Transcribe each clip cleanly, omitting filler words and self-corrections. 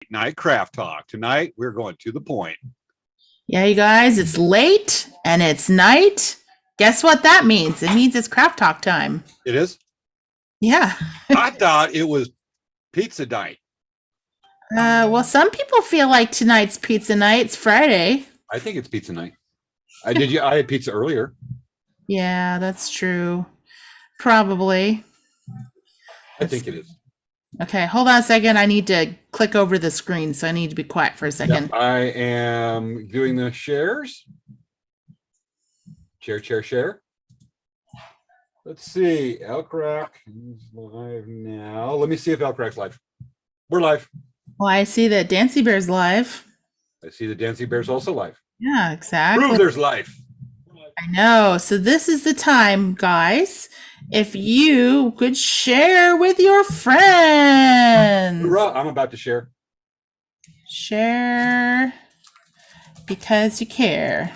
Night Craft Talk. Tonight, we're going to the point. Yeah, you guys, it's late and it's night. Guess what that means? It means it's craft talk time. It is? Yeah. I thought it was pizza night. Well, some people feel like tonight's pizza night. It's Friday. I think it's pizza night. I had pizza earlier. Yeah, that's true. Probably. I think it is. Okay, hold on a second. I need to click over the screen, so I need to be quiet for a second. Yep, I am doing the shares. Share. Let's see. Elk Rack is live now. Let me see if Elk Rack's live. We're live. Well, I see that Dancy Bear's live. I see the Dancy Bear's also live. Yeah, exactly. Prove there's life. I know. So this is the time, guys. If you could share with your friends. Hoorah, I'm about to share. Share because you care.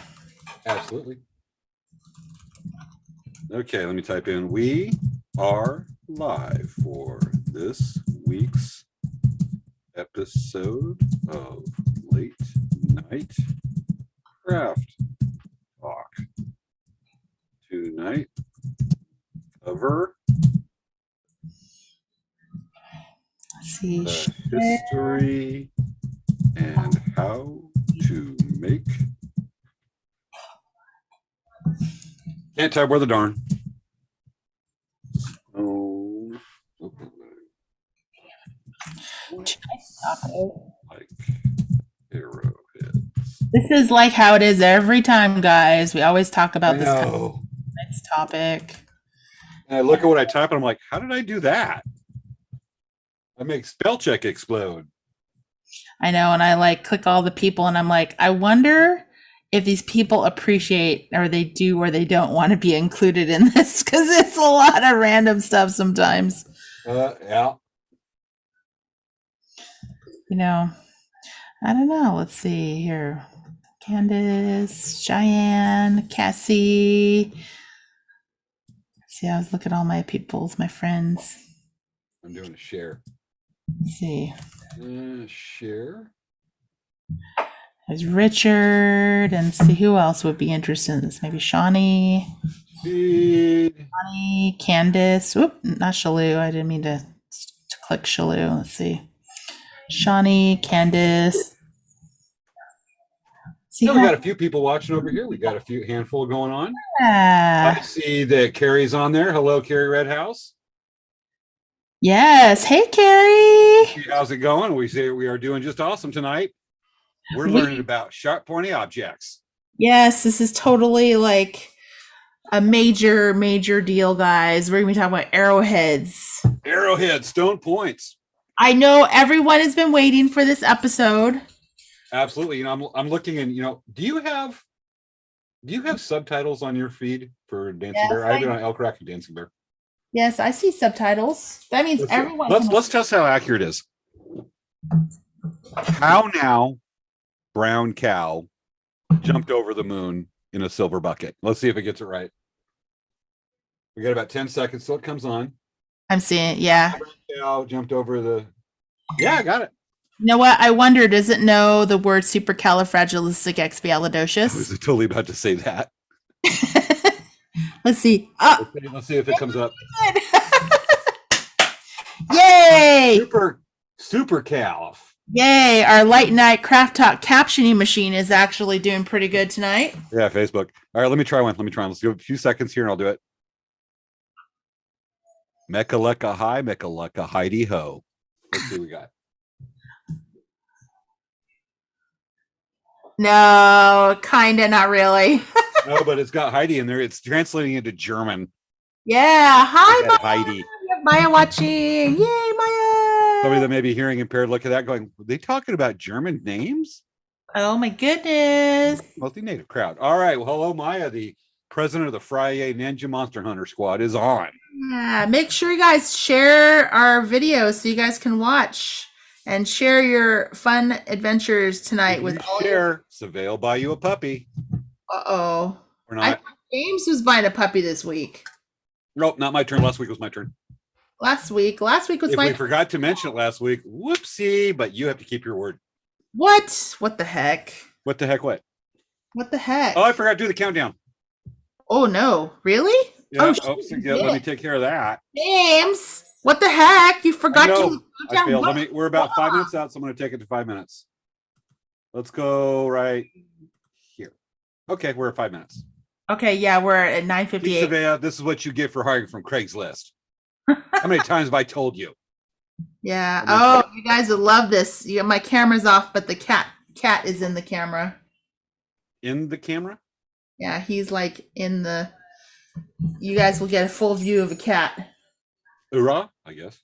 Absolutely. Okay, let me type in, we are live for this week's episode of Late Night Craft Talk. Tonight, cover the history and how to make. Can't type where the darn. Oh, like Arrowheads. This is like how it is every time, guys. We always talk about this next topic. And I look at what I type and I'm like, how did I do that? I make spell check explode. I know, and I like click all the people and I'm like, I wonder if these people appreciate or they do or they don't want to be included in this, because it's a lot of random stuff sometimes. Yeah. You know, I don't know. Let's see here. Candace, Cheyenne, Cassie. See, I was looking at all my peoples, my friends. I'm doing a share. Let's see. Share. There's Richard, and see who else would be interested in this. Maybe Shawnee. Shawnee, Candace. Whoop, not Shalou. I didn't mean to click Shalou. Let's see. Shawnee, Candace. See, we got a few people watching over here. We got a handful going on. Yeah. I see that Carrie's on there. Hello, Carrie Redhouse. Yes. Hey, Carrie. How's it going? We say we are doing just awesome tonight. We're learning about sharp, pointy objects. Yes, this is totally like a major deal, guys. We're going to be talking about arrowheads. Arrowhead, stone points. I know everyone has been waiting for this episode. Absolutely. You know, I'm looking and, you know, do you have subtitles on your feed for Dancing Bear? I have it on Elk Rack and Dancing Bear. Yes, I see subtitles. That means everyone. Let's test how accurate it is. How now? Brown cow jumped over the moon in a silver bucket. Let's see if it gets it right. We got about 10 seconds till it comes on. I'm seeing it. Yeah. Brown cow jumped over the. Yeah, I got it. You know what? I wonder, does it know the word supercalifragilisticexpialidocious? I was totally about to say that. Let's see. Let's see if it comes up. Yay! Super calf. Yay! Our Light Night Craft Talk captioning machine is actually doing pretty good tonight. Yeah, Facebook. All right, let me try one. Let's give it a few seconds here and I'll do it. Mecca lecca hi, Mecca lecca Heidi ho. Let's see what we got. No, kinda, not really. No, but it's got Heidi in there. It's translating into German. Yeah. Hi, Maya. Heidi. Maya watching. Yay, Maya. Somebody that may be hearing impaired, look at that going, are they talking about German names? Oh, my goodness. Multi-native crowd. All right. Well, hello, Maya. The president of the Friday Ninja Monster Hunter Squad is on. Yeah. Make sure you guys share our videos so you guys can watch and share your fun adventures tonight with all your Survey will buy you a puppy. Uh-oh. Or not. I thought James was buying a puppy this week. Nope, not my turn. Last week was my turn. last week. Last week was If my we forgot to mention it last week, whoopsie, but you have to keep your word. what? What the heck? What the heck? What? What the heck? Oh, I forgot to do the countdown. Oh no, really? Yeah. Oh, So yeah, let me take care of that. James, what the heck? You forgot I know. to I failed. We're about 5 minutes out, so I'm going to take it to 5 minutes. Let's go right here. Okay, we're at 5 minutes. Okay, yeah, we're at 9:58. Savea, this is what you get for hiring from Craigslist. How many times have I told you? Yeah. Oh, you guys would love this. Yeah, my camera's off, but the cat is in the camera. In the camera? Yeah, he's like in the. You guys will get a full view of a cat. Hoorah, I guess.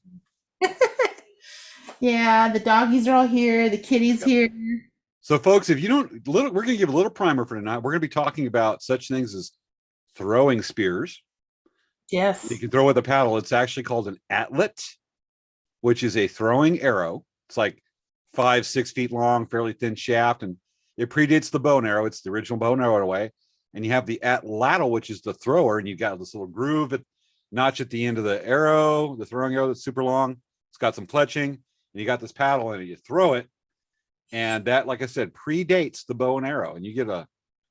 Yeah, the doggies are all here. The kitties here. So, folks, if you don't, we're going to give a little primer for tonight. We're going to be talking about such things as throwing spears. Yes. You can throw with a paddle. It's actually called an atlet, which is a throwing arrow. It's like 5-6 feet long, fairly thin shaft, and it predates the bow and arrow. It's the original bow and arrow way. And you have the atlatl, which is the thrower, and you've got this little groove notch at the end of the arrow, the throwing arrow that's super long. It's got some fletching, and you got this paddle in it. You throw it, and that, like I said, predates the bow and arrow, and you get a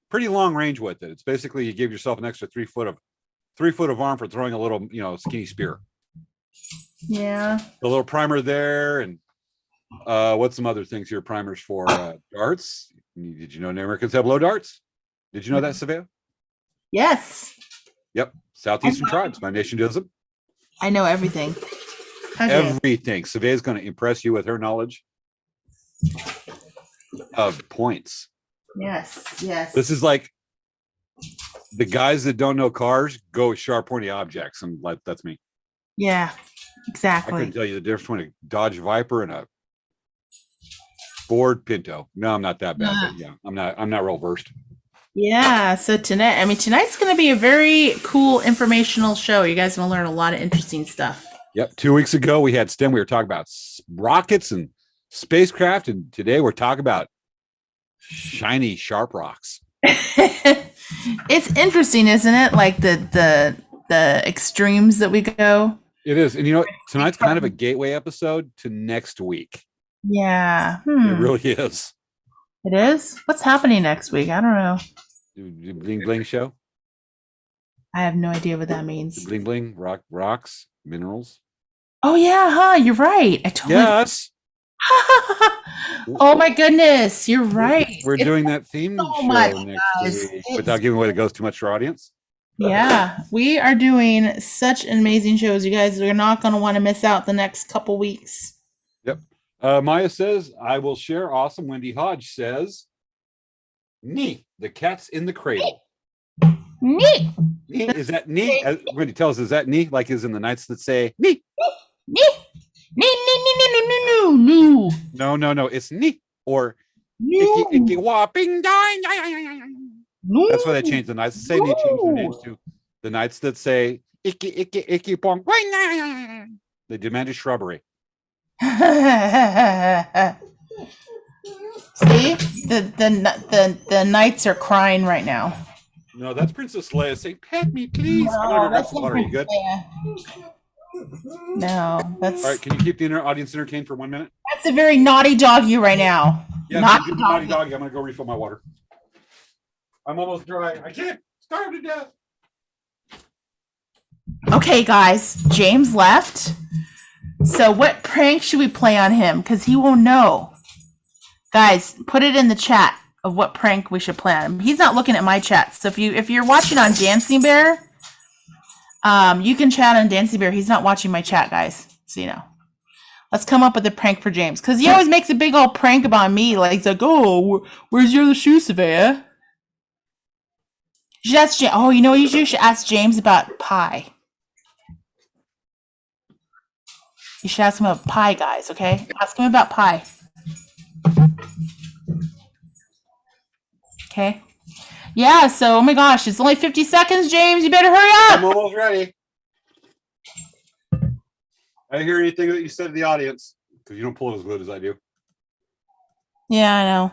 pretty long range with it. It's basically you give yourself an extra 3 foot of arm for throwing a little, skinny spear. Yeah. A little primer there, and what's some other things here? Primers for darts. Did you know Americans have low darts? Did you know that, Savea? Yes. Yep. Southeastern tribes. My nation does them. I know everything. Everything. Savea is going to impress you with her knowledge of points. Yes. Yes. This is like the guys that don't know cars go with sharp, pointy objects, and like that's me. Yeah. I Exactly. couldn't tell you the difference between a Dodge Viper and a Ford Pinto. No, I'm not that bad, but yeah, I'm not real versed. Yeah, so tonight's going to be a very cool informational show. You guys are going to learn a lot of interesting stuff. Yep. 2 weeks ago, we had STEM. We were talking about rockets and spacecraft, and today we're talking about shiny, sharp rocks. It's interesting, isn't it? Like the extremes that we go. It is. And tonight's kind of a gateway episode to next week. Yeah. It really is. It is? What's happening next week? I don't know. Bling bling show. I have no idea what that means. Bling bling rocks, minerals. Oh yeah, huh? You're right. I totally. Yes. Oh my goodness, you're right. We're doing that theme show next week without giving away the ghost too much to our audience. Yeah, we are doing such amazing shows. You guys are not going to want to miss out the next couple weeks. Yep. Maya says, I will share. Awesome. Wendy Hodge says, "Nee, the cat's in the cradle." Nee. Nee, is that nee? Wendy, tell us, is that nee? Like is in the nights that say nee? Nee. Nee, nee, nee, nee, nee, nee, no. No. It's nee or no. icky whopping dying. No. That's why they changed the nights that say nee, changed their names to the nights that say icky pong. They demanded shrubbery. See, the knights are crying right now. No, that's Princess Leia saying, "Pet me, please." I'm gonna grab some water. Are you good? No, that's all right. Can you keep the audience entertained for 1 minute? That's a very naughty doggy right now. Yeah, naughty doggy. I'm gonna go refill my water. I'm almost dry. I can't starve to death. Okay, guys, James left. So what prank should we play on him? Because he won't know. Guys, put it in the chat of what prank we should play on him. He's not looking at my chat. So if you're watching on Dancing Bear, you can chat on Dancing Bear. He's not watching my chat, guys. So you know. Let's come up with a prank for James. Because he always makes a big old prank about me. Like, he's like, oh, where's your other shoe, Savea? You should ask James. Oh, you know what you should ask James about pie. You should ask him about pie, guys, okay? Ask him about pie. Okay. Yeah, so, oh my gosh, it's only 50 seconds, James. You better hurry up. I'm almost ready. I didn't hear anything that you said to the audience because you don't pull it as good as I do. Yeah, I know.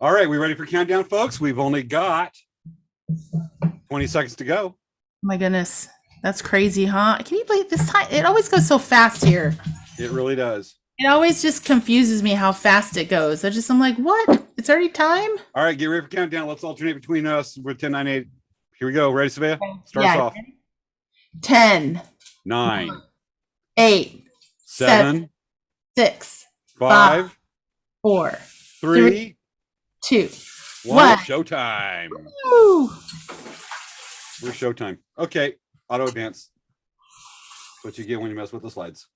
All right, we ready for countdown, folks? We've only got 20 seconds to go. Oh my goodness. That's crazy, huh? Can you believe this time? It always goes so fast here. It really does. It always just confuses me how fast it goes. I'm like, what? It's already time? All right, get ready for countdown. Let's alternate between us. We're 10, 9, 8. Here we go. Ready, Savannah? Start us off. 10, 9, 8, 7, 6, 5, 4, 3, 2, 1. Showtime. Woo! We're showtime. Okay, auto advance. What you get when you mess with the slides.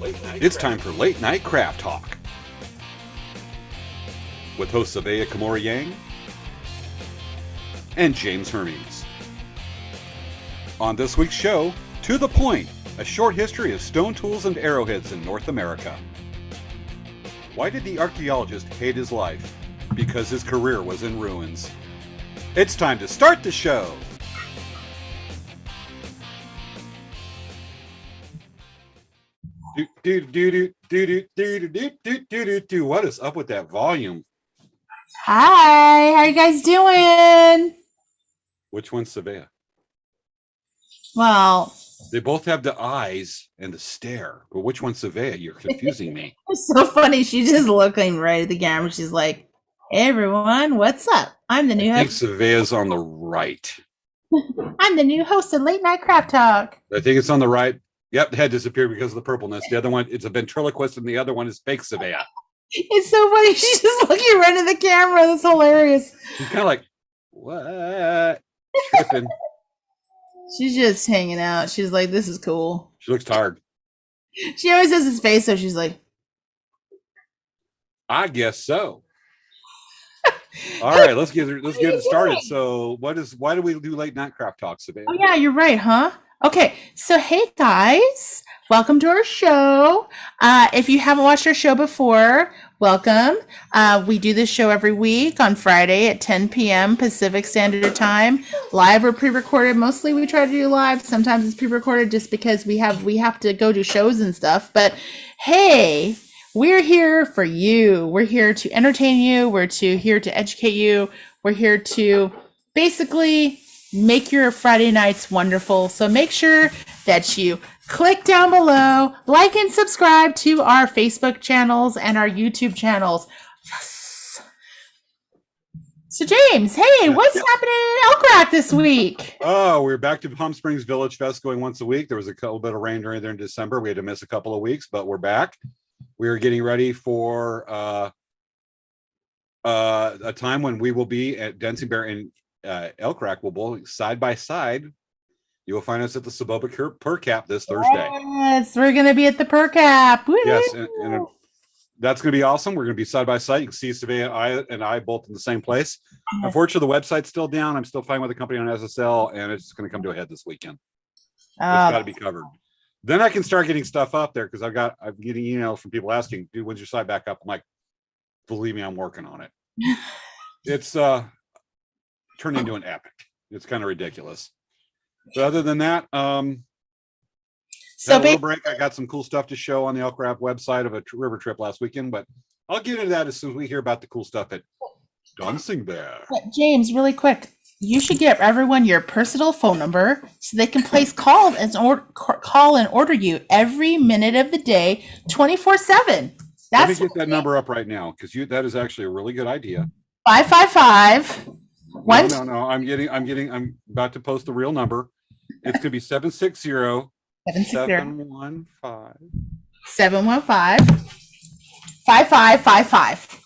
It's time for Late Night Craft Talk with hosts Sabea Kimura Yang and James Hermes. On this week's show, To the Point, a short history of stone tools and arrowheads in North America. Why did the archaeologist hate his life? Because his career was in ruins. It's time to start the show! What is up with that volume? Hi, how you guys doing? Which one's Savea? Well, They both have the eyes and the stare, but which one's Savea? You're confusing me. it's so funny. She's just looking right at the camera. She's like, hey everyone, what's up? I'm the new I think host. Savea's on the right. I'm the new host of Late Night Craft Talk. I think it's on the right. Yep, the head disappeared because of the purpleness. The other one, it's a ventriloquist, and the other one is fake Savea. It's so funny. She's just looking right at the camera. That's hilarious. She's kind of like, what? Tripping. She's just hanging out. She's like, this is cool. She looks tired. She always has his face, so she's like, I guess so. All right, let's get it started. So, why do we do late night craft talks, Savea? oh yeah, you're right, huh? Okay, so hey guys, welcome to our show. If you haven't watched our show before, welcome. We do this show every week on Friday at 10 p.m. Pacific Standard Time, live or pre-recorded. Mostly we try to do live. Sometimes it's pre-recorded just because we have to go do shows and stuff. But hey, we're here for you. We're here to entertain you. We're here to educate you. We're here to basically make your Friday nights wonderful. So make sure that you click down below, like and subscribe to our Facebook channels and our YouTube channels. Yes. So James, hey, what's happening in Elk Rack this week? Oh, we're back to Palm Springs Village Fest going once a week. There was a little bit of rain during there in December. We had to miss a couple of weeks, but we're back. We are getting ready for a time when we will be at Dancing Bear and Elk Rack will bowl side by side. You will find us at the Saboba Per Cap this Thursday. Yes, we're going to be at the Per Cap. Woo-hoo. Yes, and that's going to be awesome. We're going to be side by side. You can see Savea and I both in the same place. Unfortunately, the website's still down. I'm still fighting with the company on SSL, and it's going to come to a head this weekend. It's got to be covered. Then I can start getting stuff up there because I'm getting emails from people asking, dude, when's your site back up? I'm like, believe me, I'm working on it. It's turned into an epic. It's kind of ridiculous. But other than that, had a little break. I got some cool stuff to show on the Elk Rack website of a river trip last weekend, but I'll get into that as soon as we hear about the cool stuff at Dancing Bear. James, really quick, you should give everyone your personal phone number so they can place calls and call and order you every minute of the day, 24/7. Let me get that number up right now because that is actually a really good idea. 555. No. I'm about to post the real number. It's going to be 760-715. 5555.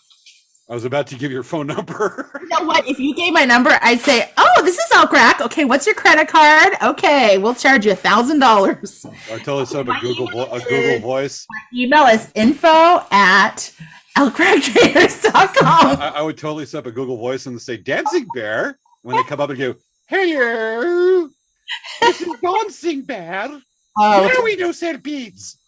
I was about to give your phone number. You know what? If you gave my number, I'd say, "Oh, this is Elk Rack. Okay, what's your credit card? Okay, we'll charge you $1,000." I tell us a Google Voice. My email is info@elkracktraders.com. I would totally set up a Google Voice and say Dancing Bear when they come up and go, "Hello, this is Dancing Bear. Oh, Now we don't sell beads.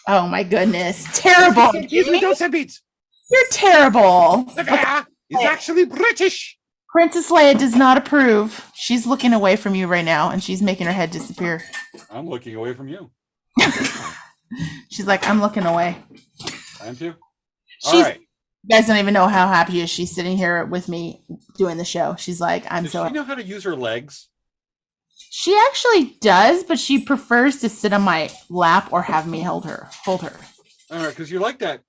oh my goodness, terrible! We don't sell beads. You're terrible. The bear is actually British." Princess Leia does not approve. She's looking away from you right now, and she's making her head disappear. I'm looking away from you. She's like, I'm looking away. I am too. She's All right. You guys don't even know how happy she is. She's sitting here with me doing the show. She's like, I'm Does so. she know how to use her legs? She actually does, but she prefers to sit on my lap or have me hold her. All right, because you're like that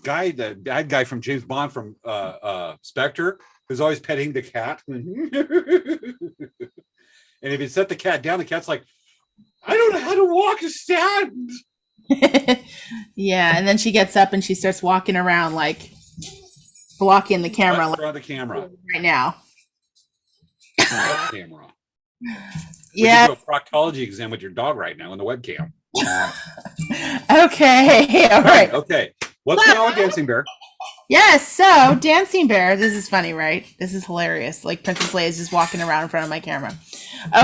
guy, that bad guy from James Bond from Spectre, who's always petting the cat. And if you set the cat down, the cat's like, I don't know how to walk or stand. Yeah, and then she gets up and she starts walking around like blocking the camera Around the camera. right now. Camera. Yeah. Do a proctology exam with your dog right now in the webcam. Okay. All right. Okay. What's going on with Dancing Bear? Yes. So Dancing Bear. This is funny, right? This is hilarious. Like Princess Leia is just walking around in front of my camera.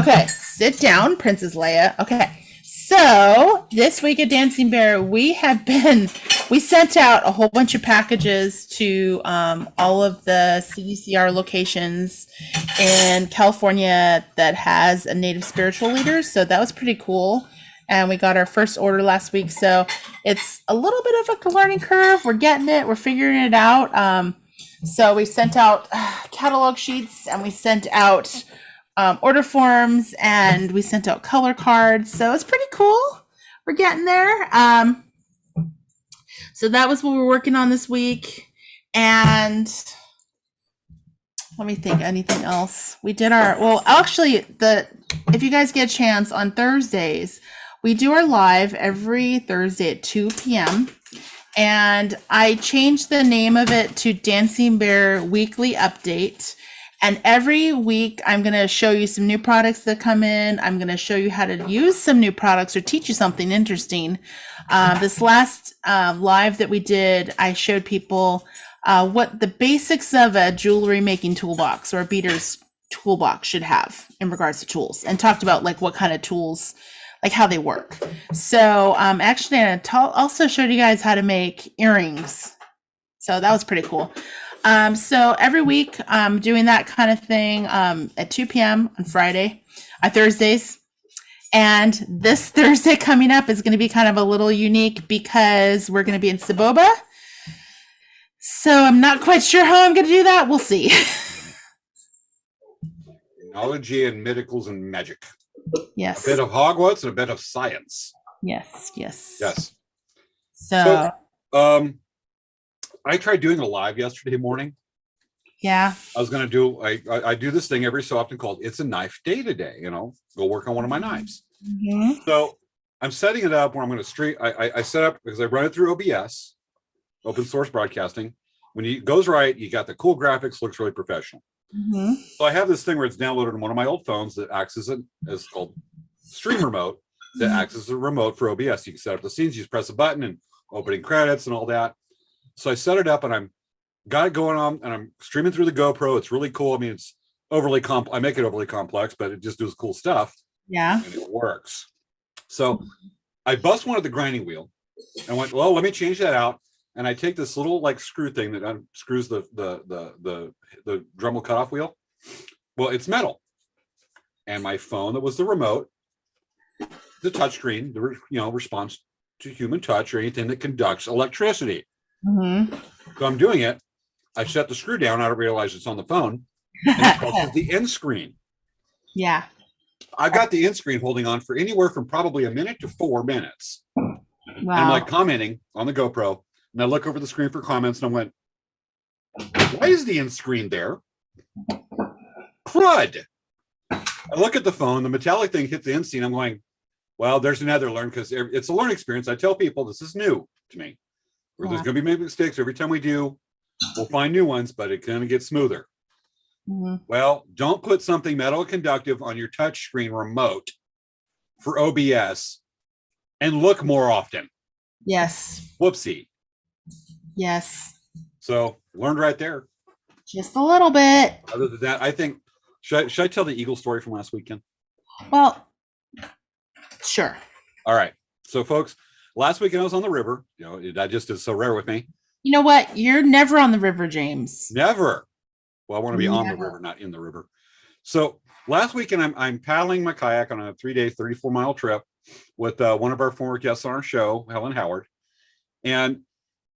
Okay. Sit down, Princess Leia. Okay. So this week at Dancing Bear, we sent out a whole bunch of packages to all of the CDCR locations in California that has a Native spiritual leader. So that was pretty cool. And we got our first order last week. So it's a little bit of a learning curve. We're getting it. We're figuring it out. So we sent out catalog sheets and we sent out order forms and we sent out color cards. So it's pretty cool. We're getting there. So that was what we're working on this week. And let me think, anything else? We did if you guys get a chance on Thursdays, we do our live every Thursday at 2 p.m. And I changed the name of it to Dancing Bear Weekly Update. And every week, I'm going to show you some new products that come in. I'm going to show you how to use some new products or teach you something interesting. This last live that we did, I showed people what the basics of a jewelry making toolbox or a beater's toolbox should have in regards to tools, and talked about like what kind of tools, like how they work. So actually, I also showed you guys how to make earrings. So that was pretty cool. So every week I'm doing that kind of thing at 2 p.m. on Thursdays. And this Thursday coming up is going to be kind of a little unique because we're going to be in Saboba. So I'm not quite sure how I'm going to do that. We'll see. Technology and medicals and magic. Yes. A bit of Hogwarts and a bit of science. Yes. So I tried doing a live yesterday morning. Yeah. I was going to do, I do this thing every so often called It's a Knife Day today, go work on one of my knives. Mm-hmm. So I'm setting it up where I'm going to stream. I set up because I run it through OBS, open source broadcasting. When it goes right, you got the cool graphics, looks really professional. Mm-hmm. So I have this thing where it's downloaded on one of my old phones that acts as called Stream Remote, that acts as a remote for OBS. You can set up the scenes, you just press a button and opening credits and all that. So I set it up and got it going on and I'm streaming through the GoPro. It's really cool. I mean, it's overly I make it overly complex, but it just does cool stuff. Yeah. And it works. So I bust one of the grinding wheel and went, well, let me change that out. And I take this little like screw thing that unscrews the Dremel cutoff wheel. Well, it's metal. And my phone that was the remote, the touchscreen, the response to human touch or anything that conducts electricity. Mm-hmm. So I'm doing it. I set the screw down. I don't realize it's on the phone. And it touches the end screen. Yeah. I got the end screen holding on for anywhere from probably a minute to 4 minutes. Wow. And I'm like commenting on the GoPro. And I look over the screen for comments and I went, why is the end screen there? Crud. I look at the phone, the metallic thing hit the end screen. I'm going, well, there's another learn because it's a learning experience. I tell people this is new to me. Where there's going to be maybe mistakes. Every time we do, we'll find new ones, but it's going to get smoother. Mm-hmm. Well, don't put something metal conductive on your touch screen remote for OBS and look more often. Yes. Whoopsie. Yes. So learned right there. Just a little bit. Other than that, I think, should I tell the eagle story from last weekend? Well, sure. All right. So folks, last weekend I was on the river. That just is so rare with me. You know what? You're never on the river, James. Never. Well, I want to be on the river, not in the river. So last weekend I'm paddling my kayak on a 3-day, 34-mile trip with one of our former guests on our show, Helen Howard. And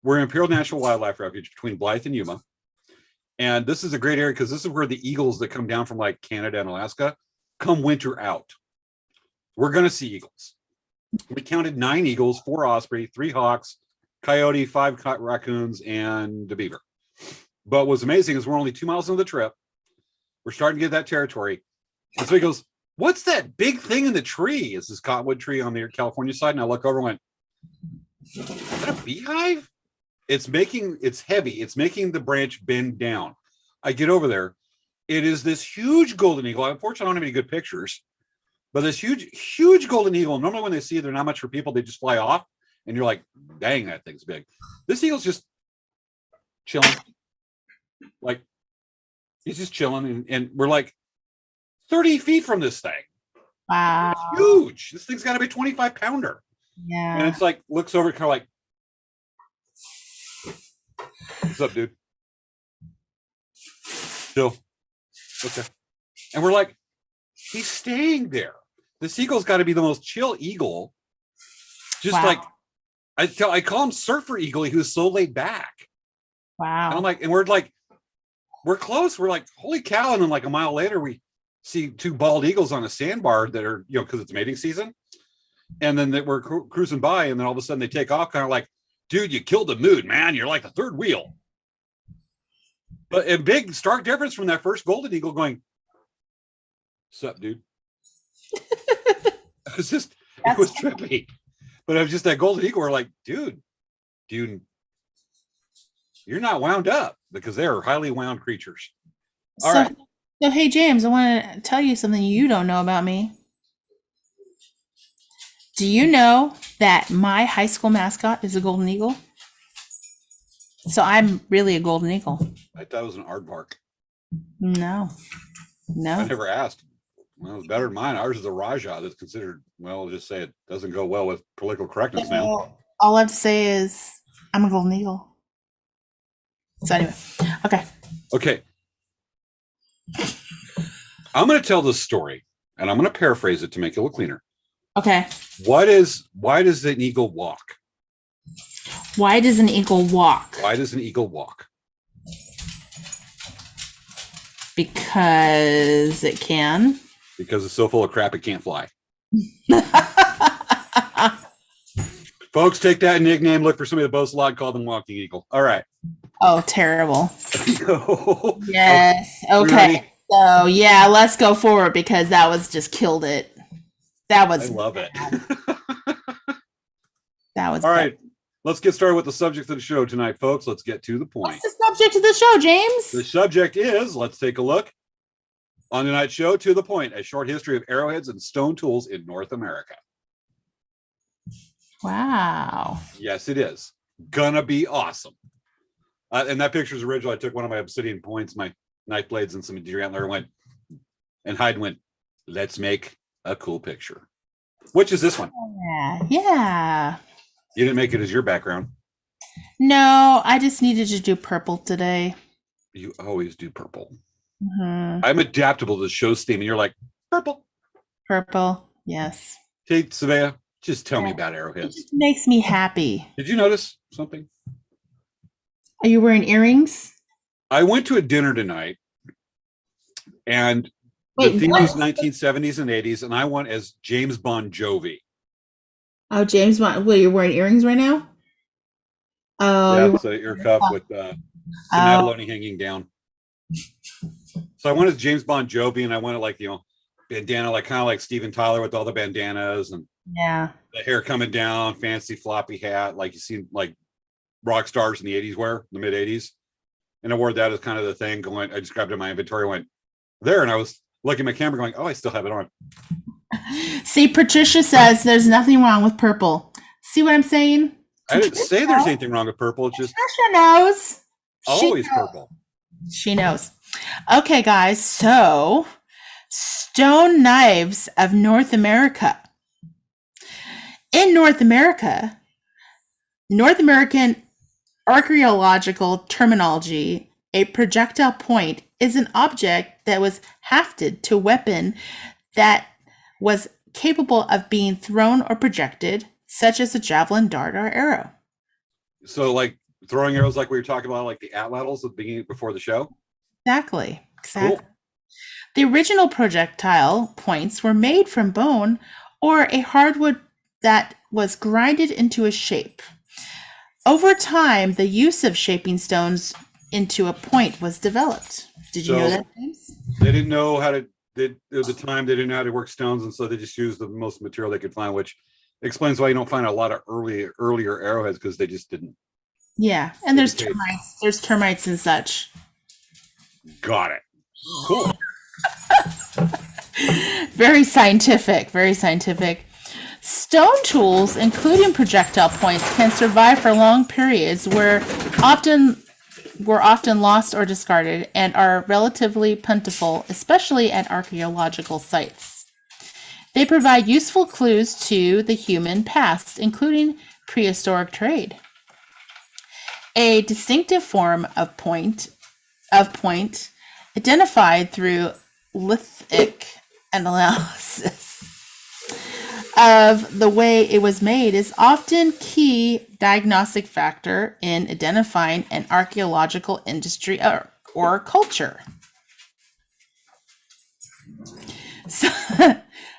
we're in Imperial National Wildlife Refuge between Blythe and Yuma. And this is a great area because this is where the eagles that come down from like Canada and Alaska come winter out. We're going to see eagles. We counted 9 eagles, 4 osprey, 3 hawks, coyote, 5 raccoons, and a beaver. But what's amazing is we're only 2 miles into the trip. We're starting to get that territory. And so he goes, what's that big thing in the tree? It's this cottonwood tree on the California side. And I look over and went, is that a beehive? It's heavy. It's making the branch bend down. I get over there. It is this huge golden eagle. Unfortunately, I don't have any good pictures, but this huge golden eagle. Normally when they see it, they're not much for people. They just fly off and you're like, dang, that thing's big. This eagle's just chilling. Like he's just chilling. And we're like 30 feet from this thing. Wow. It's huge. This thing's got to be 25 pounder. Yeah. And it's like, looks over kind of like, what's up, dude? Chill. Okay. And we're like, he's staying there. This eagle's got to be the most chill eagle. Just like, I call him Surfer Eagle. He was so laid back. Wow. And I'm like, and we're close. We're like, holy cow. And then like a mile later, we see 2 bald eagles on a sandbar that are, because it's mating season. And then we're cruising by, and then all of a sudden they take off, kind of like, dude, you killed the mood, man. You're like the third wheel. But a big stark difference from that first golden eagle going, sup, dude? It was trippy. But it was just that golden eagle. We're like, dude, you're not wound up, because they are highly wound creatures. All right. So, hey, James, I want to tell you something you don't know about me. Do you know that my high school mascot is a golden eagle? So I'm really a golden eagle. I thought it was an aardvark. No. I never asked. Well, it's better than mine. Ours is a Raja that's considered, well, I'll just say it doesn't go well with political correctness now. All I have to say is I'm a golden eagle. So anyway, okay. I'm going to tell this story, and I'm going to paraphrase it to make it look cleaner. Okay. Why does an eagle walk? Why does an eagle walk? Why does an eagle walk? Because it can. Because it's so full of crap it can't fly. Folks, take that nickname. Look for somebody that boasts a lot. Call them Walking Eagle. All right. Oh, terrible. No. Yes. Okay. So yeah, let's go forward, because that was just killed it. That was. I love it. That was all right. Let's get started with the subject of the show tonight, folks. Let's get to the point. What's the subject of the show, James? The subject is, let's take a look on tonight's show, To the Point, a short history of arrowheads and stone tools in North America. Wow. Yes, it is. Gonna be awesome. And that picture's original. I took one of my obsidian points, my knife blades, and some deer antler, and Hyde went, let's make a cool picture. Which is this one? Yeah. You didn't make it as your background. No, I just needed to do purple today. You always do purple. Mm-hmm. I'm adaptable to the show's theme, and you're like, purple. Purple, yes. Hey, Savea, just tell me about arrowheads. It just makes me happy. Did you notice something? Are you wearing earrings? I went to a dinner tonight, and the theme was 1970s and 80s, and I went as James Bon Jovi. Oh, James Bond. Well, you're wearing earrings right now? Oh. Yeah, it's an ear cuff with some abalone hanging down. So I went as James Bon Jovi, and I went like, bandana, like kind of like Steven Tyler with all the bandanas and the hair coming down, fancy floppy hat, like you see like rock stars in the 80s wear, the mid 80s. And I wore that as kind of the thing going. I just grabbed it in my inventory, went there, and I was looking at my camera going, oh, I still have it on. See, Patricia says there's nothing wrong with purple. See what I'm saying? I didn't say there's anything wrong with purple. It's just Patricia knows. Always purple. She knows. Okay, guys. So, stone knives of North America. In North America, North American archaeological terminology, a projectile point is an object that was hafted to a weapon that was capable of being thrown or projected, such as a javelin, dart, or arrow. So, like throwing arrows like we were talking about, like the atlatls at the beginning before the show. Exactly. Cool. The original projectile points were made from bone or a hardwood that was grinded into a shape. Over time, the use of shaping stones into a point was developed. Did you know that, James? They didn't know how to, at the time, they didn't know how to work stones, and so they just used the most material they could find, which explains why you don't find a lot of earlier arrowheads, because they just didn't. Yeah, and there's termites. There's termites and such. Got it. Cool. Very scientific, very scientific. Stone tools, including projectile points, can survive for long periods were often lost or discarded and are relatively plentiful, especially at archaeological sites. They provide useful clues to the human past, including prehistoric trade. A distinctive form of point identified through lithic analysis of the way it was made is often key diagnostic factor in identifying an archaeological industry or culture. So,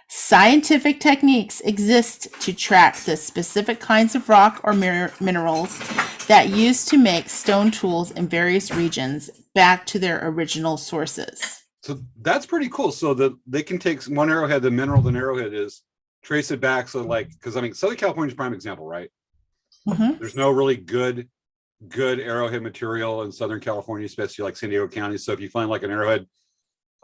scientific techniques exist to track the specific kinds of rock or minerals that used to make stone tools in various regions back to their original sources. So that's pretty cool. So that they can take one arrowhead, the mineral an arrowhead is, trace it back. So like, because I mean, Southern California is a prime example, right? Mm-hmm. There's no really good arrowhead material in Southern California, especially like San Diego County. So if you find like an arrowhead,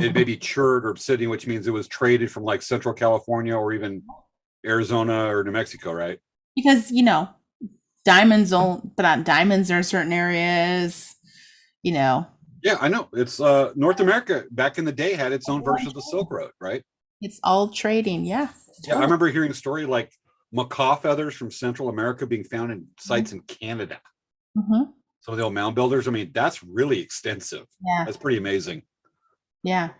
it may be churred or obsidian, which means it was traded from like Central California or even Arizona or New Mexico, right? Because, you know, diamonds are certain areas, you know. Yeah, I know. It's North America back in the day had its own version of the Silk Road, right? It's all trading, yeah. Totally. Yeah, I remember hearing a story like macaw feathers from Central America being found in sites in Canada. Mm-hmm. Some of the old mound builders. I mean, that's really extensive. Yeah. That's pretty amazing. Yeah.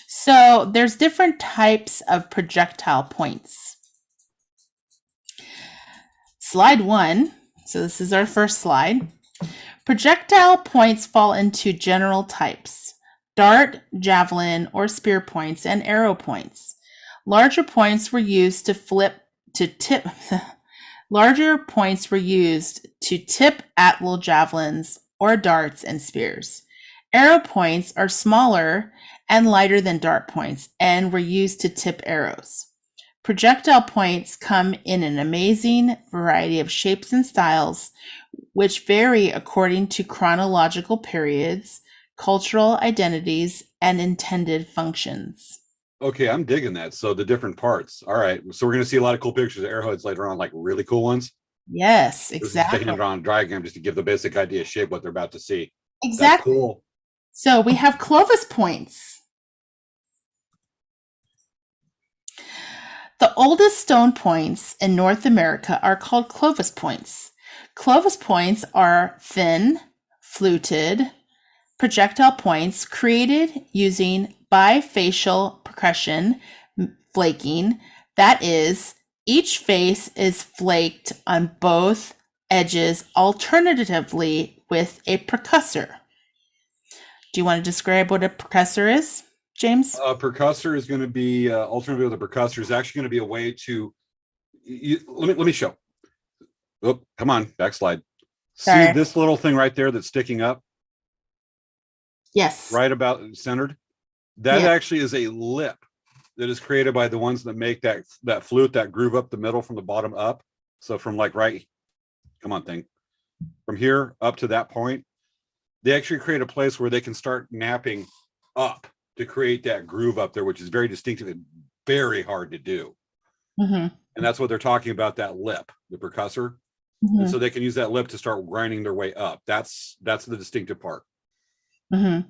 So there's different types of projectile points. Slide 1. So this is our first slide. Projectile points fall into general types: dart, javelin, or spear points, and arrow points. Larger points were used to tip atlatl javelins or darts and spears. Arrow points are smaller and lighter than dart points and were used to tip arrows. Projectile points come in an amazing variety of shapes and styles, which vary according to chronological periods, cultural identities, and intended functions. Okay, I'm digging that. So the different parts. All right. So we're going to see a lot of cool pictures of arrowheads later on, like really cool ones. Yes, exactly. This is a hand-drawn diagram just to give the basic idea of shape what they're about to see. Exactly. That's cool. So we have Clovis points. The oldest stone points in North America are called Clovis points. Clovis points are thin, fluted projectile points created using bifacial percussion, flaking. That is, each face is flaked on both edges alternatively with a percussor. Do you want to describe what a percussor is, James? A percussor is going to be alternatively with a percussor is actually going to be a way to let me show. Oh, come on, backslide. Sorry. See this little thing right there that's sticking up? Yes. Right about centered. That actually is a lip that is created by the ones that make that flute, that groove up the middle from the bottom up. So from like come on thing, from here up to that point, they actually create a place where they can start napping up to create that groove up there, which is very distinctive and very hard to do. Mm-hmm. And that's what they're talking about, that lip, the percussor. Mm-hmm. And so they can use that lip to start grinding their way up. That's the distinctive part. Mm-hmm.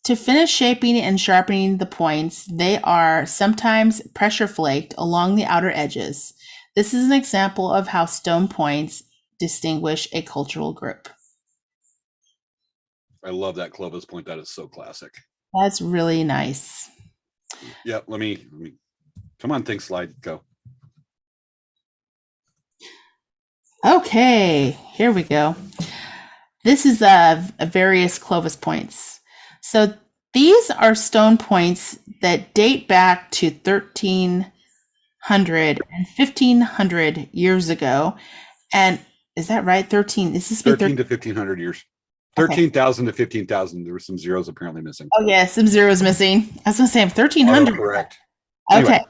To finish shaping and sharpening the points, they are sometimes pressure flaked along the outer edges. This is an example of how stone points distinguish a cultural group. I love that Clovis point. That is so classic. That's really nice. Yeah, let me come on, think slide, go. Okay, here we go. This is various Clovis points. So these are stone points that date back to 1300 and 1500 years ago. And is that right? 13. Is this 13 to 1500 years. Okay. 13,000 to 15,000. There were some zeros apparently missing. Oh, yeah, some zeros missing. I was going to say 1300. Correct. Okay. Anyway.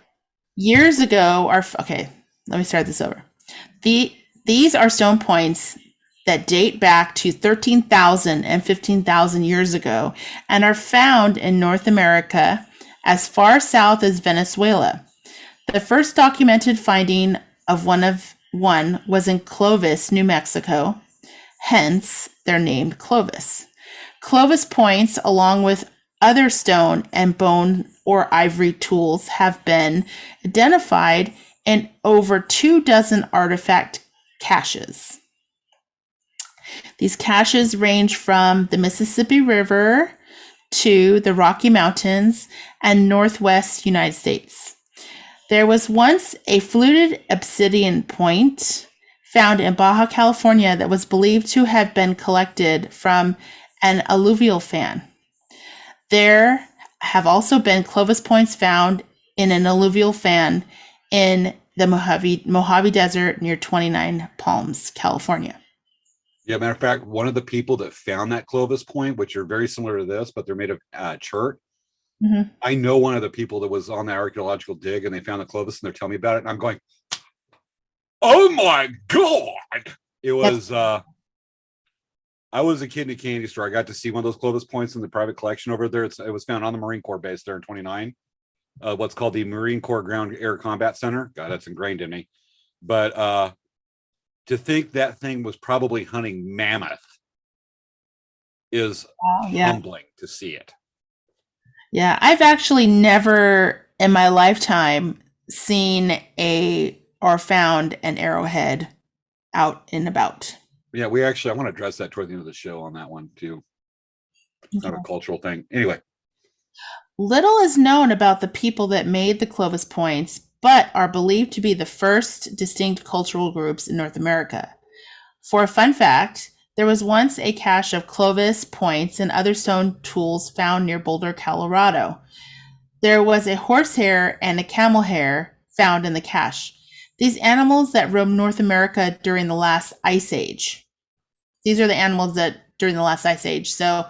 Years ago, okay, let me start this over. These are stone points that date back to 13,000 and 15,000 years ago and are found in North America as far south as Venezuela. The first documented finding of one was in Clovis, New Mexico. Hence, they're named Clovis. Clovis points, along with other stone and bone or ivory tools, have been identified in over 24 artifact caches. These caches range from the Mississippi River to the Rocky Mountains and Northwest United States. There was once a fluted obsidian point found in Baja California that was believed to have been collected from an alluvial fan. There have also been Clovis points found in an alluvial fan in the Mojave Desert near 29 Palms, California. Yeah, matter of fact, one of the people that found that Clovis point, which are very similar to this, but they're made of chert. Mm-hmm. I know one of the people that was on the archaeological dig and they found the Clovis and they're telling me about it. And I'm going, oh my God. It was, I was a kid in a candy store. I got to see one of those Clovis points in the private collection over there. It was found on the Marine Corps base there in 29. What's called the Marine Corps Ground Air Combat Center. God, that's ingrained in me. But to think that thing was probably hunting mammoth is humbling to see it. Yeah, I've actually never in my lifetime seen or found an arrowhead out and about. Yeah, I want to address that toward the end of the show on that one too. It's not a cultural thing. Anyway. Little is known about the people that made the Clovis points, but are believed to be the first distinct cultural groups in North America. For a fun fact, there was once a cache of Clovis points and other stone tools found near Boulder, Colorado. There was a horsehair and a camel hair found in the cache. These animals that roamed North America during the last ice age. These are the animals that during the last ice age. So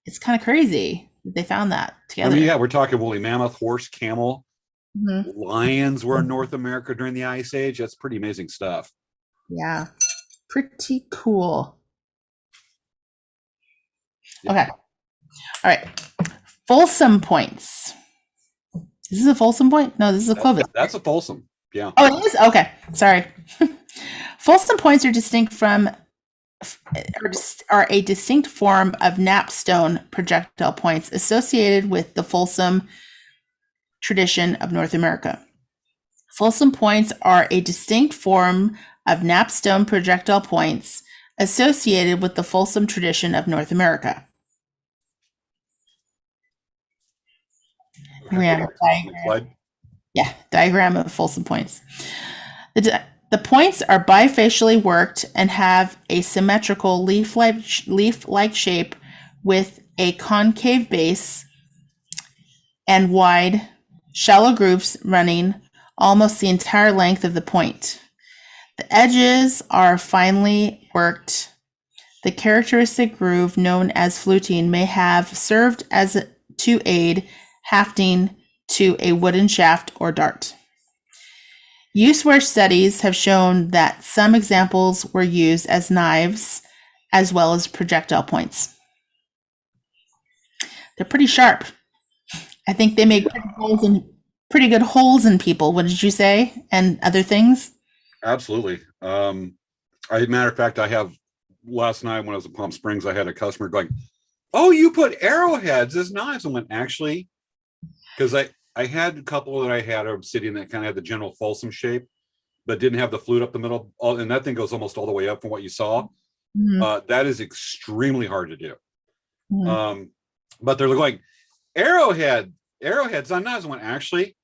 it's kind of crazy that they found that together. I mean, yeah, we're talking woolly mammoth, horse, camel. Mm-hmm. Lions were in North America during the ice age. That's pretty amazing stuff. Yeah, pretty cool. Yeah. Okay. All right. Folsom Points. Is this a Folsom Point? No, this is a Clovis. That's a Folsom. Yeah. Oh, it is? Okay. Sorry. Folsom Points are a distinct form of napstone projectile points associated with the Folsom tradition of North America. Folsom Points are a distinct form of napstone projectile points associated with the Folsom tradition of North America. Diagram of Folsom Points. The points are bifacially worked and have a symmetrical leaf-like shape with a concave base and wide, shallow grooves running almost the entire length of the point. The edges are finely worked. The characteristic groove known as fluting may have served to aid hafting to a wooden shaft or dart. Use-wear studies have shown that some examples were used as knives as well as projectile points. They're pretty sharp. I think they make pretty good holes in people. What did you say? And other things? Absolutely. Matter of fact, I have last night when I was in Palm Springs, I had a customer going, "Oh, you put arrowheads as knives." I went, actually, because I had a couple that I had obsidian that kind of had the general Folsom shape, but didn't have the flute up the middle. And that thing goes almost all the way up from what you saw. Mm-hmm. That is extremely hard to do. Mm-hmm. But they're going, arrowheads on knives. I went, actually,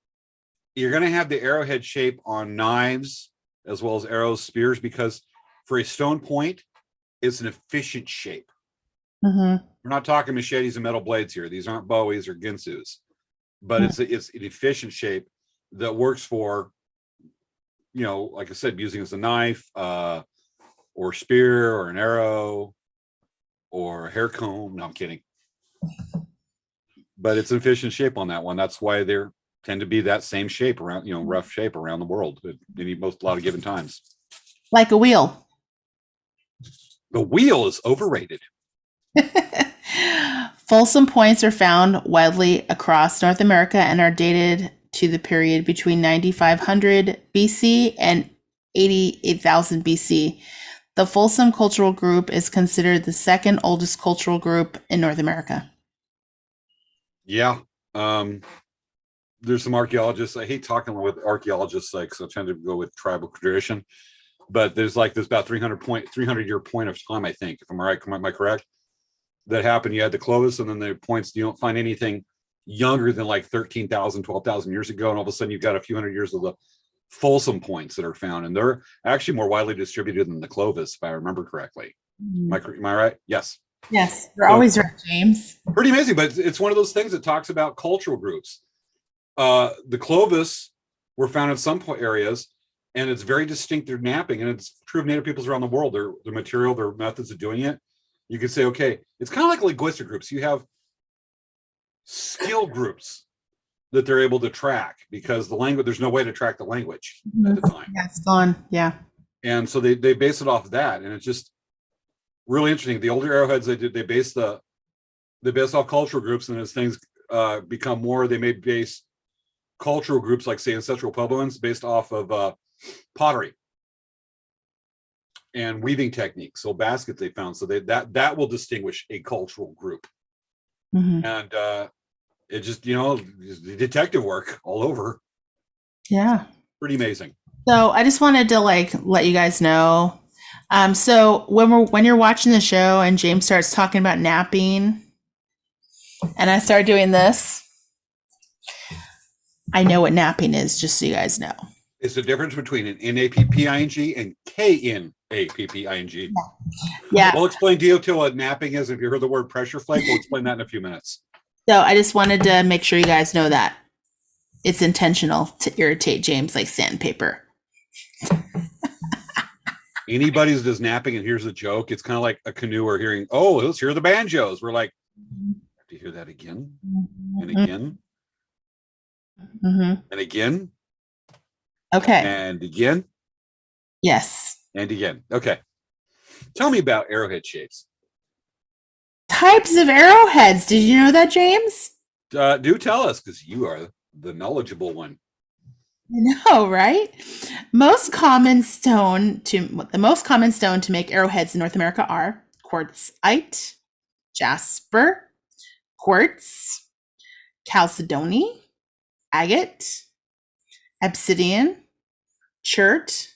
you're going to have the arrowhead shape on knives as well as arrows, spears, because for a stone point, it's an efficient shape. Mm-hmm. We're not talking machetes and metal blades here. These aren't Bowies or Ginsus, but it's an efficient shape that works for, like I said, using as a knife, or spear, or an arrow, or a hair comb. No, I'm kidding. But it's an efficient shape on that one. That's why they tend to be that same shape around, rough shape around the world. They need a lot of given times. Like a wheel. The wheel is overrated. Folsom Points are found widely across North America and are dated to the period between 9500 BC and 88,000 BC. The Folsom cultural group is considered the second oldest cultural group in North America. Yeah. There's some archaeologists. I hate talking with archaeologists, so I tend to go with tribal tradition. But there's about 300-year point of time, I think, if I'm right. Am I correct? That happened. You had the Clovis, and then the points. You don't find anything younger than like 13,000, 12,000 years ago, and all of a sudden you've got a few hundred years of the Folsom Points that are found, and they're actually more widely distributed than the Clovis, if I remember correctly. Am I right? Yes. Yes, you're always right, James. Pretty amazing, but it's one of those things that talks about cultural groups. The Clovis were found in some areas, and it's very distinct. They're napping, and it's true of Native peoples around the world. Their material, their methods of doing it. You could say, okay, it's kind of like linguistic groups. You have skill groups that they're able to track, because the language, there's no way to track the language at the time. Yeah, it's gone. Yeah. And so they base it off of that, and it's just really interesting. The older arrowheads they base off cultural groups, and as things become more, they may base cultural groups like, say, ancestral Puebloans based off of pottery and weaving techniques, so baskets they found. So that will distinguish a cultural group. And it just, detective work all over. Yeah. Pretty amazing. So I just wanted to let you guys know. So when you're watching the show and James starts talking about napping and I start doing this, I know what napping is, just so you guys know. It's the difference between an N-A-P-P-I-N-G and K-N-A-P-P-I-N-G. Yeah. We'll explain to you what napping is. If you heard the word pressure flake, we'll explain that in a few minutes. So I just wanted to make sure you guys know that it's intentional to irritate James like sandpaper. Anybody who does napping and hears a joke, it's kind of like a canoe or hearing, oh, let's hear the banjos. We're like, have to hear that again and again and again. Okay. And again. Yes. And again. Okay. Tell me about arrowhead shapes. Types of arrowheads. Did you know that, James? Do tell us, because you are the knowledgeable one. I know, right? The most common stone to make arrowheads in North America are quartzite, jasper, quartz, chalcedony, agate, obsidian, chert,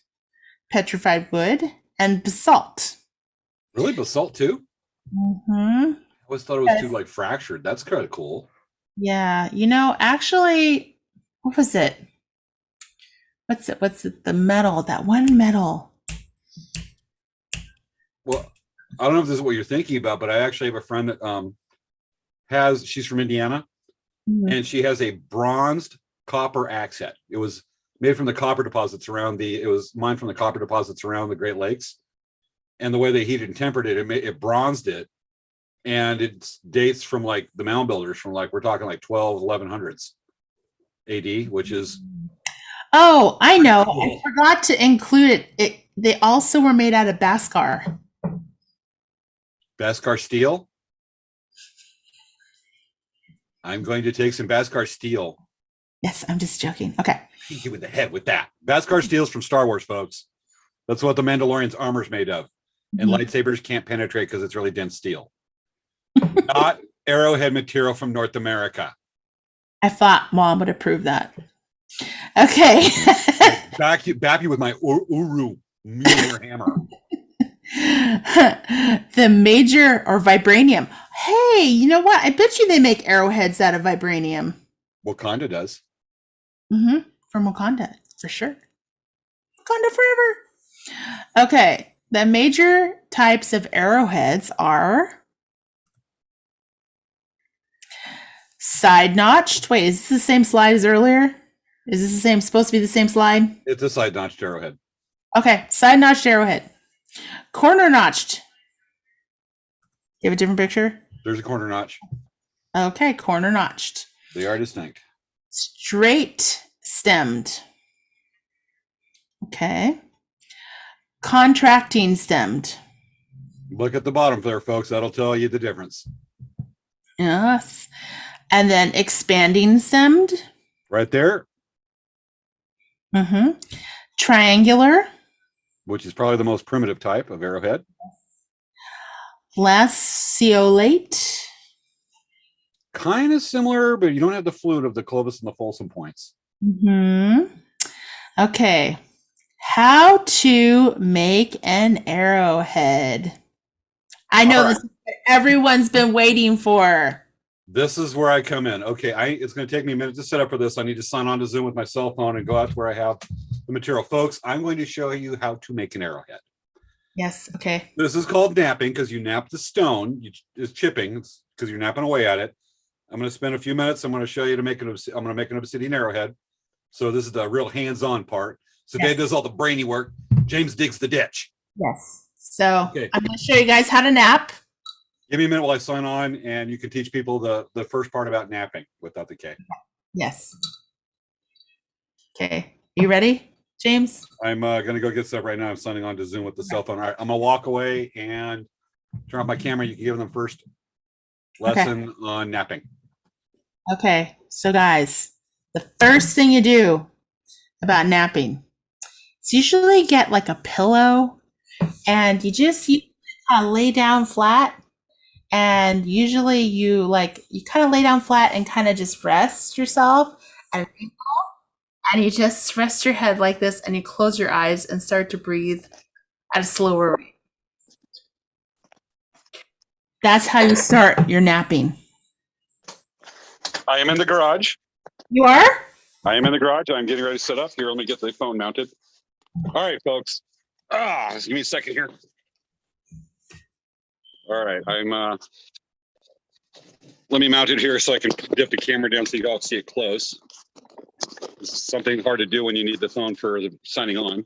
petrified wood, and basalt. Really, basalt too? Mm-hmm. I always thought it was too fractured. That's kind of cool. Yeah, actually, what was it? What's it? The metal, that one metal. Well, I don't know if this is what you're thinking about, but I actually have a friend that she's from Indiana, and she has a bronzed copper axe head. It was made from the copper deposits it was mined from the copper deposits around the Great Lakes. And the way they heated and tempered it bronzed it. And it dates from the mound builders from we're talking 1100s AD, which is. Oh, I know. Cool. I forgot to include it. They also were made out of Bhaskar. Bhaskar steel? I'm going to take some Bhaskar steel. Yes, I'm just joking. Okay. Hit you in the head with that. Bhaskar steel's from Star Wars, folks. That's what the Mandalorian's armor's made of. And lightsabers can't penetrate because it's really dense steel. Not arrowhead material from North America. I thought Mom would approve that. Okay. Back you with my Uru Mueller hammer. The major or vibranium. Hey, you know what? I bet you they make arrowheads out of vibranium. Wakanda does. From Wakanda, for sure. Wakanda forever. Okay. The major types of arrowheads are side notched. Wait, is this the same slide as earlier? Is this the same, supposed to be the same slide? It's a side notched arrowhead. Okay, side notched arrowhead. Corner notched. You have a different picture? There's a corner notch. Okay, corner notched. They are distinct. Straight stemmed. Okay. Contracting stemmed. Look at the bottom there, folks. That'll tell you the difference. Yes. And then expanding stemmed. Right there. Mm-hmm. Triangular. Which is probably the most primitive type of arrowhead. Lanceolate. Kind of similar, but you don't have the flute of the Clovis and the Folsom Points. Mm-hmm. Okay. How to make an arrowhead. I know this is what everyone's been waiting for. This is where I come in. Okay, it's going to take me a minute to set up for this. I need to sign on to Zoom with my cell phone and go out to where I have the material. Folks, I'm going to show you how to make an arrowhead. Yes, okay. This is called napping because you nap the stone. It's chipping because you're napping away at it. I'm going to spend a few minutes. I'm going to show you I'm going to make an obsidian arrowhead. So this is the real hands-on part. So Dave does all the brainy work. James digs the ditch. Yes. So okay. I'm going to show you guys how to nap. Give me a minute while I sign on, and you can teach people the first part about napping without the K. Yes. Okay. You ready, James? I'm going to go get stuff right now. I'm signing on to Zoom with the cell phone. All right. I'm going to walk away and turn off my camera. You can give them first lesson on napping. Okay. So, guys, the first thing you do about napping is usually get like a pillow, and you kind of lay down flat. And usually you kind of lay down flat and kind of just rest yourself at an angle, and you just rest your head like this, and you close your eyes and start to breathe at a slower rate. That's how you start your napping. I am in the garage. You are? I am in the garage. I'm getting ready to set up. Here, let me get the phone mounted. All right, folks. Give me a second here. All right, let me mount it here so I can dip the camera down so you all see it close. This is something hard to do when you need the phone for the signing on.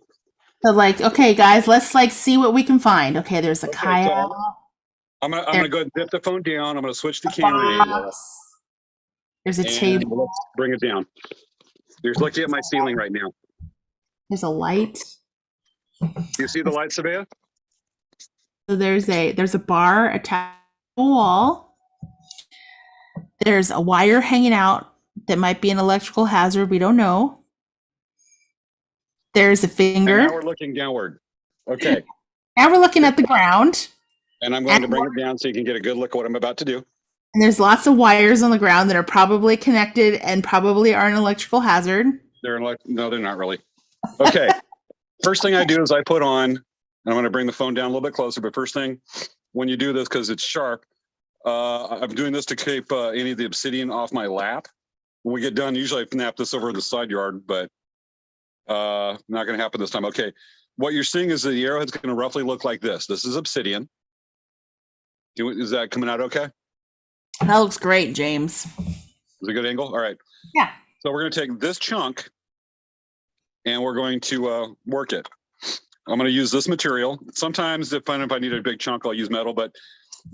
So okay, guys, let's see what we can find. Okay, there's a kayak. So I'm gonna go ahead and dip the phone down. I'm gonna switch the camera angle. There's a table. Let's bring it down. There's looking at my ceiling right now. There's a light. You see the light, Sabea? So there's a bar attached to the wall. There's a wire hanging out that might be an electrical hazard. We don't know. There's a finger. And now we're looking downward. Okay. Now we're looking at the ground. And I'm going to bring it down so you can get a good look at what I'm about to do. And there's lots of wires on the ground that are probably connected and probably are an electrical hazard. No, they're not really. Okay. First thing I do is I put on, and I'm going to bring the phone down a little bit closer, but first thing, when you do this, because it's sharp, I'm doing this to keep any of the obsidian off my lap. When we get done, usually I nap this over in the side yard, but not going to happen this time. Okay, what you're seeing is that the arrowhead's going to roughly look like this. This is obsidian. Is that coming out okay? That looks great, James. Is it a good angle? All right. Yeah. So we're going to take this chunk and we're going to work it. I'm going to use this material. Sometimes if I need a big chunk, I'll use metal, but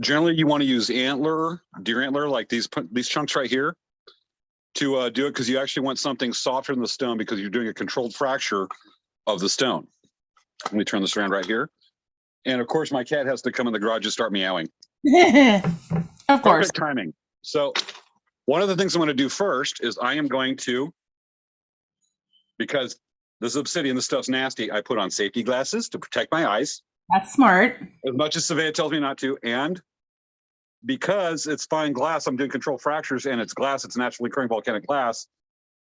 generally you want to use deer antler, like these chunks right here to do it, because you actually want something softer than the stone because you're doing a controlled fracture of the stone. Let me turn this around right here. And of course, my cat has to come in the garage and start meowing. Of course. Perfect timing. So one of the things I'm going to do first is I am going to, because this is obsidian, this stuff's nasty, I put on safety glasses to protect my eyes. That's smart. As much as Savea tells me not to. And because it's fine glass, I'm doing controlled fractures and it's glass, it's naturally occurring volcanic glass.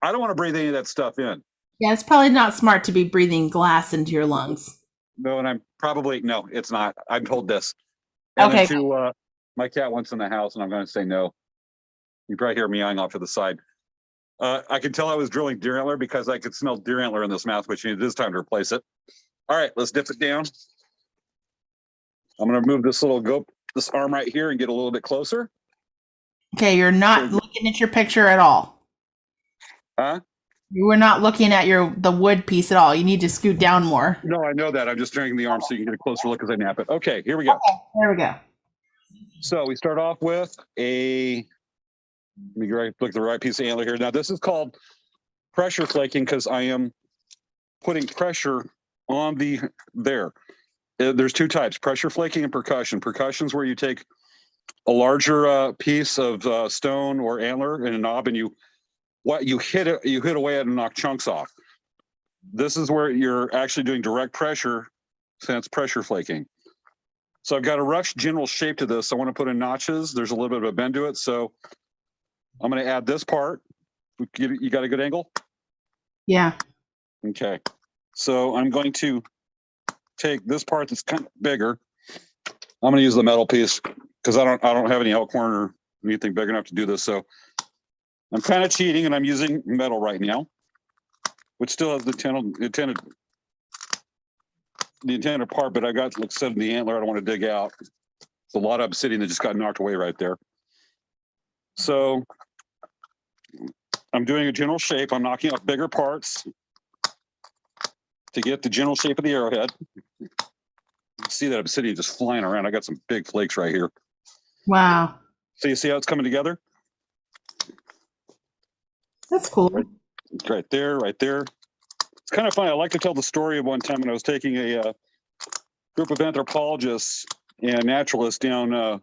I don't want to breathe any of that stuff in. Yeah, it's probably not smart to be breathing glass into your lungs. No, and no, it's not. I'm told this. And Okay. My cat wants in the house and I'm going to say no. You probably hear meowing off to the side. I could tell I was drilling deer antler because I could smell deer antler in this mouth, which it is time to replace it. All right, let's dip it down. I'm going to move this arm right here and get a little bit closer. Okay, you're not looking at your picture at all. Huh? You were not looking at the wood piece at all. You need to scoot down more. No, I know that. I'm just dragging the arm so you can get a closer look as I nap it. Okay, here we go. Okay, there we go. So we start off with let me look at the right piece of antler here. Now this is called pressure flaking because I am putting pressure on there. There's two types, pressure flaking and percussion. Percussion's where you take a larger piece of stone or antler and a knob and you hit away at and knock chunks off. This is where you're actually doing direct pressure, so that's pressure flaking. So I've got a rough general shape to this. I want to put in notches. There's a little bit of a bend to it. So I'm going to add this part. You got a good angle? Yeah. Okay. So I'm going to take this part that's kind of bigger. I'm going to use the metal piece because I don't have any elkhorn or anything big enough to do this. So I'm kind of cheating and I'm using metal right now, which still has the intended part, but I got, like I said, in the antler, I don't want to dig out. It's a lot of obsidian that just got knocked away right there. So I'm doing a general shape. I'm knocking off bigger parts to get the general shape of the arrowhead. See that obsidian just flying around. I got some big flakes right here. Wow. So you see how it's coming together? That's cool. Right there, right there. It's kind of funny. I like to tell the story of one time when I was taking a group of anthropologists and naturalists down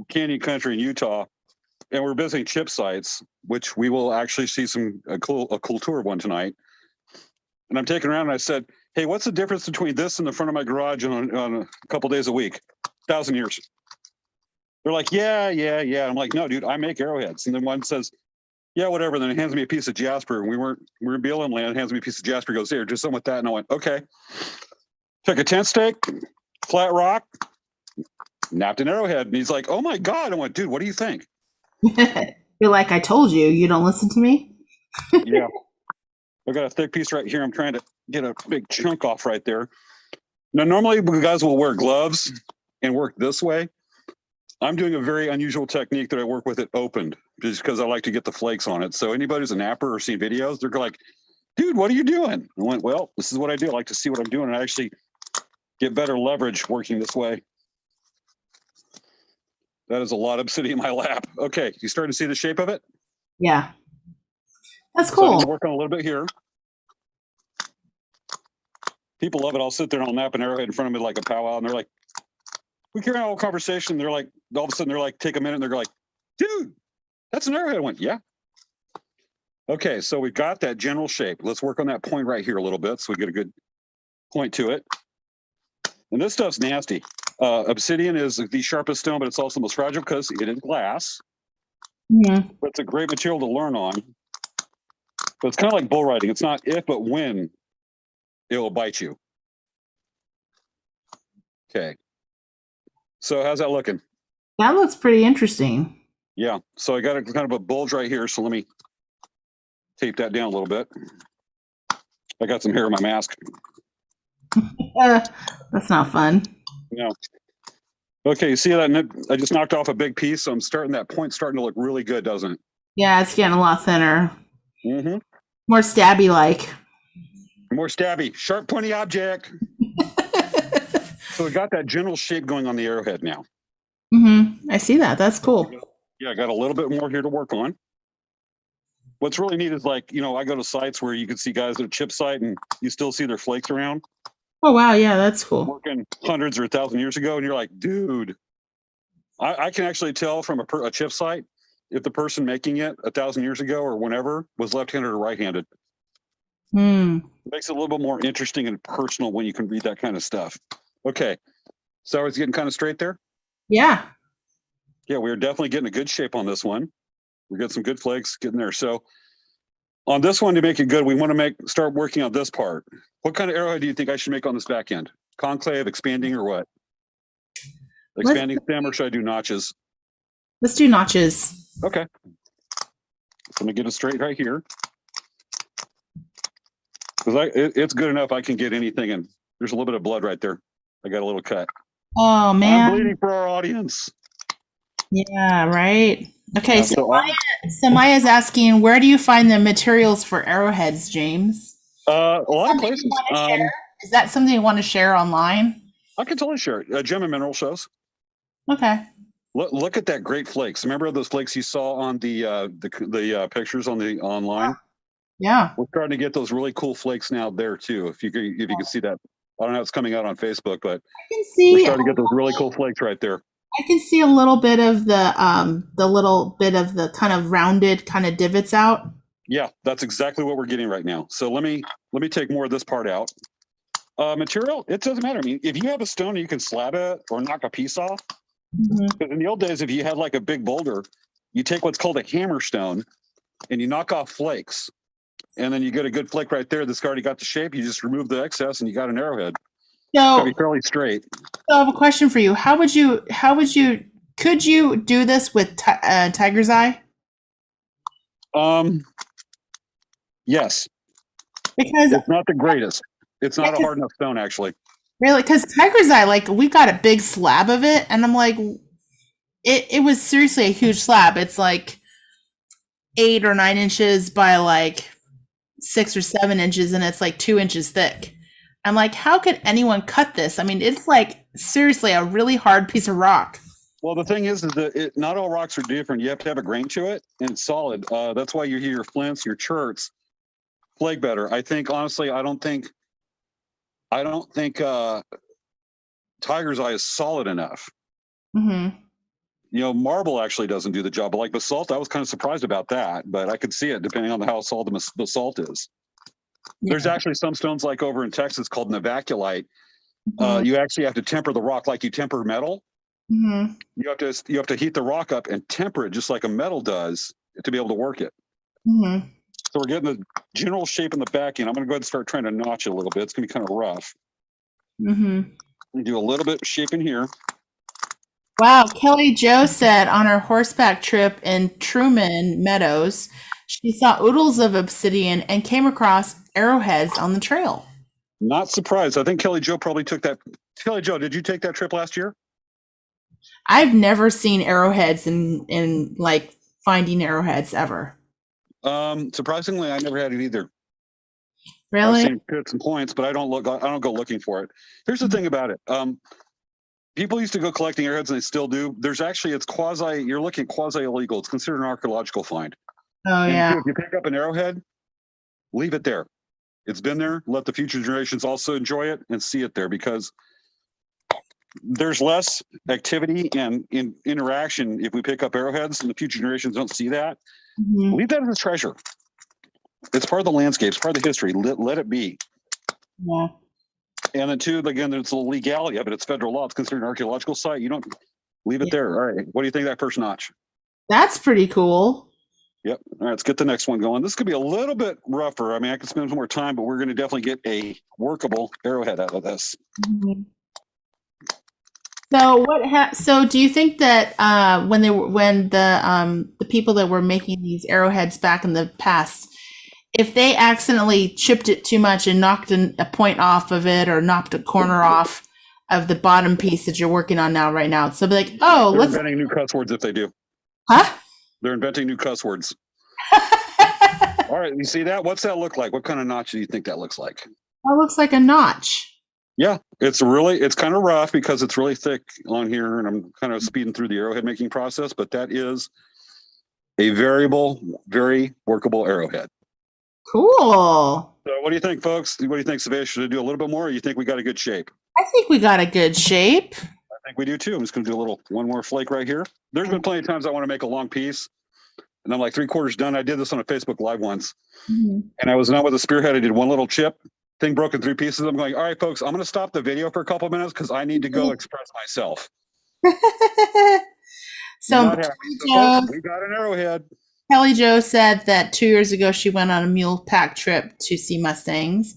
Canyon Country in Utah, and we're visiting chip sites, which we will actually see a cool tour of one tonight. And I'm taking around and I said, hey, what's the difference between this and the front of my garage on a couple days a week? 1,000 years. They're like, yeah. I'm like, no, dude, I make arrowheads. And then one says, yeah, whatever. Then he hands me a piece of jasper. We were in BLM land, hands me a piece of jasper, goes, here, just something with that. And I went, okay. Took a tent stake, flat rock, napped an arrowhead. And he's like, oh my God. I went, dude, what do you think? You're like, I told you, you don't listen to me. Yeah. I've got a thick piece right here. I'm trying to get a big chunk off right there. Now, normally guys will wear gloves and work this way. I'm doing a very unusual technique that I work with it opened just because I like to get the flakes on it. So anybody who's a napper or seen videos, they're like, dude, what are you doing? I went, well, this is what I do. I like to see what I'm doing and I actually get better leverage working this way. That is a lot of obsidian in my lap. Okay, you starting to see the shape of it? Yeah. That's So I cool. need to work on a little bit here. People love it. I'll sit there and I'll nap an arrowhead in front of me like a powwow and they're like, we carry on a whole conversation. They're like, all of a sudden they're like, take a minute and they're like, dude, that's an arrowhead. I went, yeah. Okay, so we've got that general shape. Let's work on that point right here a little bit so we get a good point to it. And this stuff's nasty. Obsidian is the sharpest stone, but it's also the most fragile because it is glass. Mm-hmm. But it's a great material to learn on. But it's kind of like bull riding. It's not if, but when it will bite you. Okay. So how's that looking? That looks pretty interesting. Yeah. So I got a kind of a bulge right here. So let me tape that down a little bit. I got some hair in my mask. That's not fun. No. Okay, you see that? I just knocked off a big piece, so I'm starting that point starting to look really good, doesn't it? Yeah, it's getting a lot thinner. Mm-hmm. More stabby like. More stabby, sharp, pointy object. So we got that general shape going on the arrowhead now. Mm-hmm. I see that. That's cool. Yeah, I got a little bit more here to work on. What's really neat is like, I go to sites where you can see guys at a chip site and you still see their flakes around. Oh, wow. Yeah, that's cool. Working hundreds or 1,000 years ago. And you're like, dude, I can actually tell from a chip site if the person making it 1,000 years ago or whenever was left-handed or right-handed. Mm. It makes it a little bit more interesting and personal when you can read that kind of stuff. Okay. So it's getting kind of straight there? Yeah. Yeah, we're definitely getting a good shape on this one. We got some good flakes getting there. So on this one, to make it good, we want to start working on this part. What kind of arrowhead do you think I should make on this back end? Concave, expanding, or what? Expanding stem, or should I do notches? Let's do notches. Okay. Let me get it straight right here. Because it's good enough I can get anything in. There's a little bit of blood right there. I got a little cut. Oh I'm man. bleeding for our audience. Yeah, right. Okay, Yeah, so Maya's asking, where do you find the materials for arrowheads, James? a lot of Something you places. want to share? Is that something you want to share online? I can totally share it. Gem and mineral shows. Okay. Look at that great flakes. Remember those flakes you saw on the pictures on the online? Yeah. We're starting to get those really cool flakes now there too. If you can see that, I don't know how it's coming out on Facebook, but I can we're see starting to get those really cool flakes right there. I can see a little bit of the little bit of the kind of rounded kind of divots out. Yeah, that's exactly what we're getting right now. So let me take more of this part out. Material, it doesn't matter. I mean, if you have a stone, you can slab it or knock a piece off. Because in the old days, if you had like a big boulder, you take what's called a hammer stone and you knock off flakes. And then you get a good flake right there that's already got the shape. You just remove the excess and you got an arrowhead. It's So, gotta be fairly straight. so I have a question for you. Could you do this with tiger's eye? Yes, Because it's not the greatest. It's not a hard enough stone, actually. really, because tiger's eye, like we got a big slab of it, and I'm like, it was seriously a huge slab. It's like 8 or 9 inches by like 6 or 7 inches, and it's like 2 inches thick. I'm like, how could anyone cut this? I mean, it's like seriously a really hard piece of rock. Well, the thing is that not all rocks are different. You have to have a grain to it, and it's solid. That's why you hear your flints, your cherts flake better. I think honestly, I don't think tiger's eye is solid enough. Mm-hmm. You know, marble actually doesn't do the job, but like basalt, I was kind of surprised about that, but I could see it depending on how solid the basalt is. Yeah. There's actually some stones like over in Texas called novaculite. You actually have to temper the rock like you temper metal. Mm-hmm. You have to heat the rock up and temper it just like a metal does to be able to work it. Mm-hmm. So we're getting the general shape in the back end. I'm going to go ahead and start trying to notch it a little bit. It's going to be kind of rough. Mm-hmm. Do a little bit of shape in here. Wow, Kelly Jo said on her horseback trip in Truman Meadows, she saw oodles of obsidian and came across arrowheads on the trail. Not surprised. I think Kelly Jo probably took that. Kelly Jo, did you take that trip last year? I've never seen arrowheads in like finding arrowheads ever. Surprisingly, I never had it either. Really? I've seen pits and points, but I don't go looking for it. Here's the thing about it. People used to go collecting arrowheads and they still do. You're looking quasi illegal. It's considered an archaeological find. Oh, And yeah. if you pick up an arrowhead, leave it there. It's been there. Let the future generations also enjoy it and see it there, because there's less activity and interaction if we pick up arrowheads and the future generations don't see that. Mm-hmm. Leave that as a treasure. It's part of the landscape. It's part of the history. Let it be. Yeah. And then two, again, there's the legality of it. It's federal law. It's considered an archaeological site. You don't leave it there. All right. What do you think of that first notch? That's pretty cool. Yep. All right. Let's get the next one going. This could be a little bit rougher. I mean, I could spend some more time, but we're going to definitely get a workable arrowhead out of this. Mm-hmm. So do you think that when the people that were making these arrowheads back in the past, if they accidentally chipped it too much and knocked a point off of it or knocked a corner off of the bottom piece that you're working on right now, so be like, oh, They're let's inventing new cuss words if they do. huh? They're inventing new cuss words. All right. You see that? What's that look like? What kind of notch do you think that looks like? That looks like a notch. Yeah, it's kind of rough because it's really thick on here, and I'm kind of speeding through the arrowhead making process, but that is a very workable arrowhead. Cool. So what do you think, folks? What do you think, Savannah? Should I do a little bit more, or you think we got a good shape? I think we got a good shape. I think we do too. I'm just going to do one more flake right here. There's been plenty of times I want to make a long piece, and I'm like 3/4 done. I did this on a Facebook Live once, and I was not with a spearhead. I did one little chip. Thing broke in 3 pieces. I'm going, all right, folks, I'm going to stop the video for a couple of minutes because I need to go express myself. So folks, we got an arrowhead. Kelly Jo said that 2 years ago she went on a mule pack trip to see Mustangs.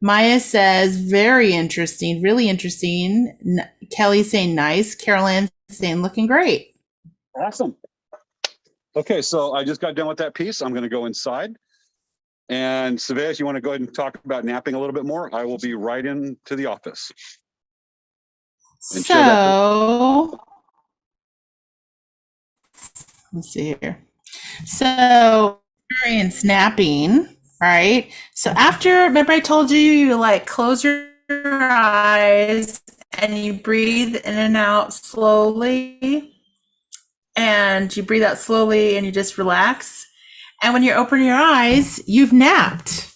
Maya says, very interesting, really interesting. Kelly saying nice. Carol Ann saying looking great. Awesome. Okay, so I just got done with that piece. I'm going to go inside. And Savannah, if you want to go ahead and talk about napping a little bit more, I will be right into the office. And show that. So let's see here. So during snapping, right? So after, remember I told you, you like close your eyes and you breathe in and out slowly. And you breathe out slowly and you just relax. And when you open your eyes, you've napped.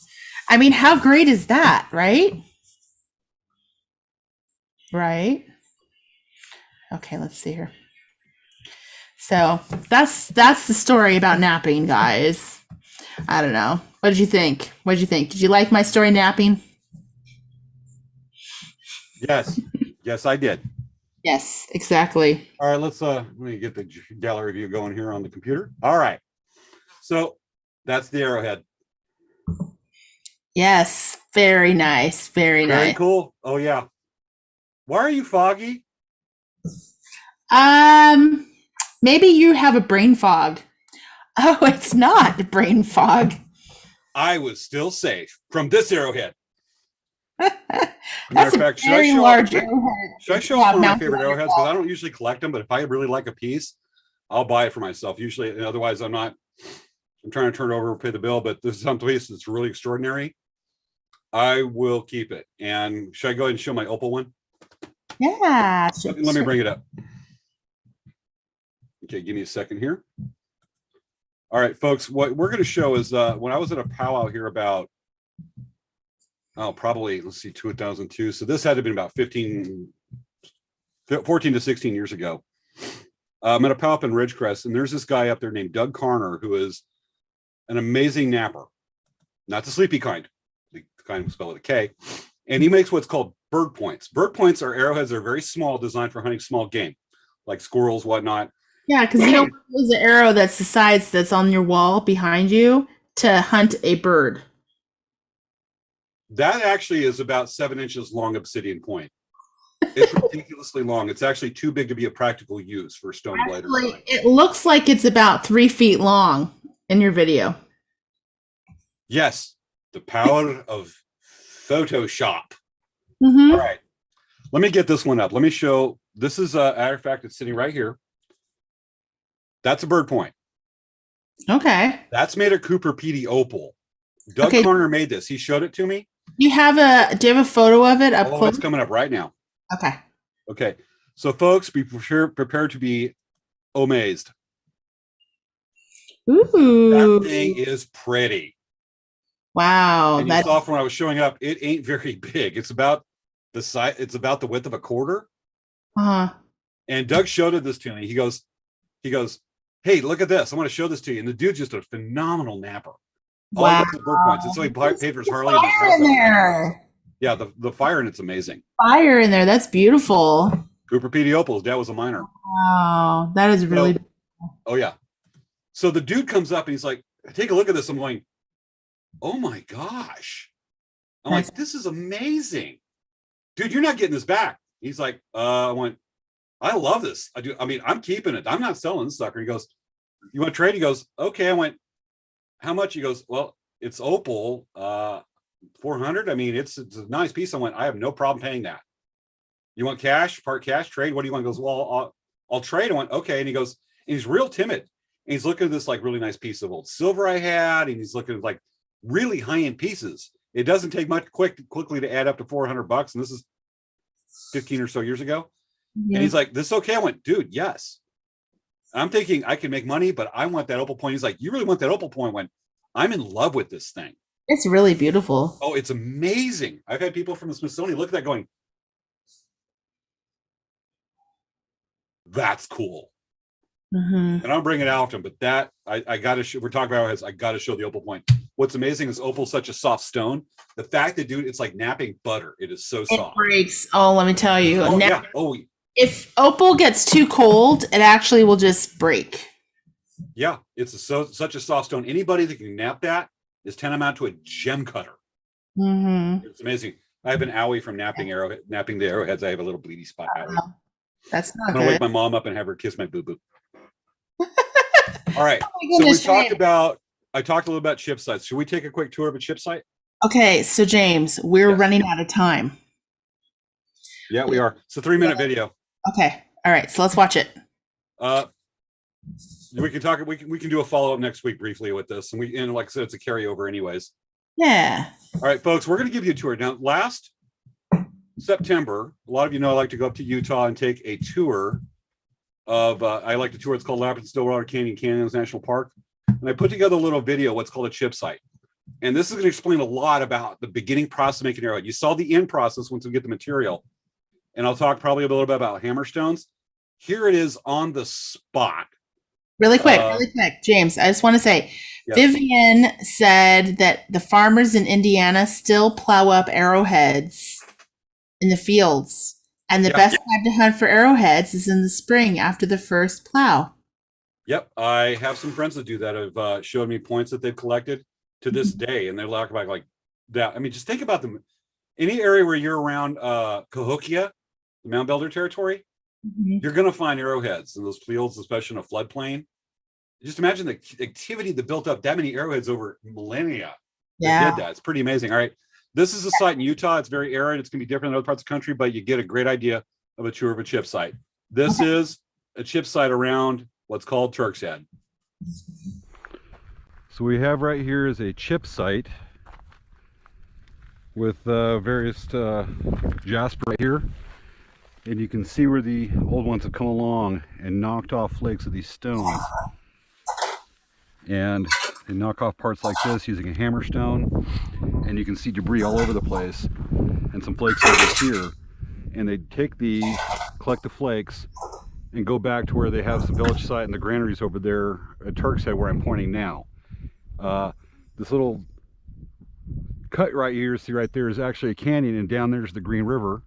I mean, how great is that, right? Right. Okay, let's see here. So that's the story about napping, guys. I don't know. What did you think? What did you think? Did you like my story napping? Yes. Yes, I did. Yes, exactly. All right, let me get the gallery view going here on the computer. All right. So that's the Arrowhead. Yes, very nice. Very Very nice. cool. Oh yeah. Why are you foggy? Maybe you have a brain fog. Oh, it's not brain fog. I was still safe from this Arrowhead. That's Matter of fact, a very large arrowhead. should I show Yeah, off one of my mounted favorite on your arrowheads? wall. Because I don't usually collect them, but if I really like a piece, I'll buy it for myself. Usually, otherwise, I'm trying to turn it over, pay the bill. But this is some piece that's really extraordinary. I will keep it. And should I go ahead and show my opal one? Yeah. Let me bring it up. Okay, give me a second here. All right, folks, what we're going to show is when I was at a powwow here about, probably, let's see, 2002. So this had to have been about 14 to 16 years ago. I'm at a powwow up in Ridgecrest, and there's this guy up there named Doug Carner, who is an amazing napper. Not the sleepy kind, the kind spelled with a K. And he makes what's called bird points. Bird points are arrowheads that are very small, designed for hunting small game, like squirrels, whatnot. Yeah, because you don't use an arrow that's the size that's on your wall behind you to hunt a bird. That actually is about 7 inches long obsidian point. It's ridiculously long. It's actually too big to be a practical use for a stone blade. Actually, it looks like it's about 3 feet long in your video. Yes, the power of Photoshop. Mm-hmm. All right, let me get this one up. Let me show. This is a matter of fact, it's sitting right here. That's a bird point. Okay. That's made of Cooper PD opal. Doug Carner made this. He showed it to me. Do you have a photo of it up close? It's coming up right now. Okay. Okay. So folks, be prepared to be amazed. Ooh. That thing is pretty. Wow. And you saw from when I was showing up, it ain't very big. It's about the size, it's about the width of a quarter. Uh-huh. And Doug showed this to me. He goes, hey, look at this. I want to show this to you. And the dude's just a phenomenal napper. Wow. All the bird points. It's so he paid for his Harley. Fire in there. Yeah, the fire in it's amazing. Fire in there. That's beautiful. Cooper PD opals. Dad was a miner. Wow, that is really. Oh yeah. So the dude comes up and he's like, "Take a look at this." I'm going, "Oh my gosh!" I'm like, "This is amazing, dude. You're not getting this back." He's like, I went, "I love this. I do. I mean, I'm keeping it. I'm not selling this sucker." He goes, "You want to trade?" He goes, "Okay." I went, "How much?" He goes, "Well, it's opal, 400. I mean, it's a nice piece." I went, "I have no problem paying that. You want cash? Part cash? Trade? What do you want?" He goes, "Well, I'll trade." I went, "Okay." And he goes, and he's real timid. And he's looking at this like really nice piece of old silver I had, and he's looking at like really high-end pieces. It doesn't take much quickly to add up to $400, and this is 15 or so years ago. Yeah. And he's like, "This is okay?" I went, "Dude, yes." I'm thinking I can make money, but I want that opal point. He's like, "You really want that opal point?" I went, "I'm in love with this thing. It's really beautiful." Oh, it's amazing. I've had people from the Smithsonian look at that going, "That's cool." Mm-hmm. And I'll bring it out to him, but that I gotta show. We're talking about Arrowheads. I gotta show the opal point. What's amazing is opal's such a soft stone. The fact that, dude, it's like napping butter. It is so soft. It breaks. Oh, let me tell you. Oh, yeah. Oh, if opal gets too cold, it actually will just break. Yeah, it's such a soft stone. Anybody that can nap that is tantamount to a gem cutter. Mm-hmm. It's amazing. I have an owie from napping the arrowheads. I have a little bleedy spot. That's not I'm gonna good. wake my mom up and have her kiss my boo boo. All right. So I talked a little about chip sites. Should we take a quick tour of a chip site? Okay, so James, we're running out of time. Yeah, we are. It's a 3-minute video. Okay. All right. So let's watch it. We can talk. We can do a follow up next week briefly with this, and like I said, it's a carryover anyways. Yeah. All right, folks, we're going to give you a tour now. Last September, a lot of you know I like to go up to Utah and take a tour of. I like to tour. It's called Lapid Stillwater Canyon Canyons National Park, and I put together a little video. What's called a chip site, and this is going to explain a lot about the beginning process of making arrowhead. You saw the end process once we get the material, and I'll talk probably a little bit about hammerstones. Here it is on the spot. Really quick, James, I just want to say, yes. Vivian said that the farmers in Indiana still plow up arrowheads in the fields. And the best time to hunt for arrowheads is in the spring after the first plow. Yep. I have some friends that do that, have showed me points that they've collected to this day. And they're talking about like that. I mean, just think about them. Any area where you're around Cahokia, the Mound Builder territory, you're going to find arrowheads in those fields, especially in a floodplain. Just imagine the activity that built up that many arrowheads over millennia. Yeah. Did that. It's pretty amazing. All right. This is a site in Utah. It's very arid. It's going to be different in other parts of the country, but you get a great idea of a tour of a chip site. This is a chip site around what's called Turk's Head. So we have right here is a chip site with various jasper right here. And you can see where the old ones have come along and knocked off flakes of these stones. And they knock off parts like this using a hammerstone. And you can see debris all over the place and some flakes over here. And they take these, collect the flakes, and go back to where they have some village site and the granaries over there at Turk's Head where I'm pointing now. This little cut right here, see right there, is actually a canyon, and down there's the Green River.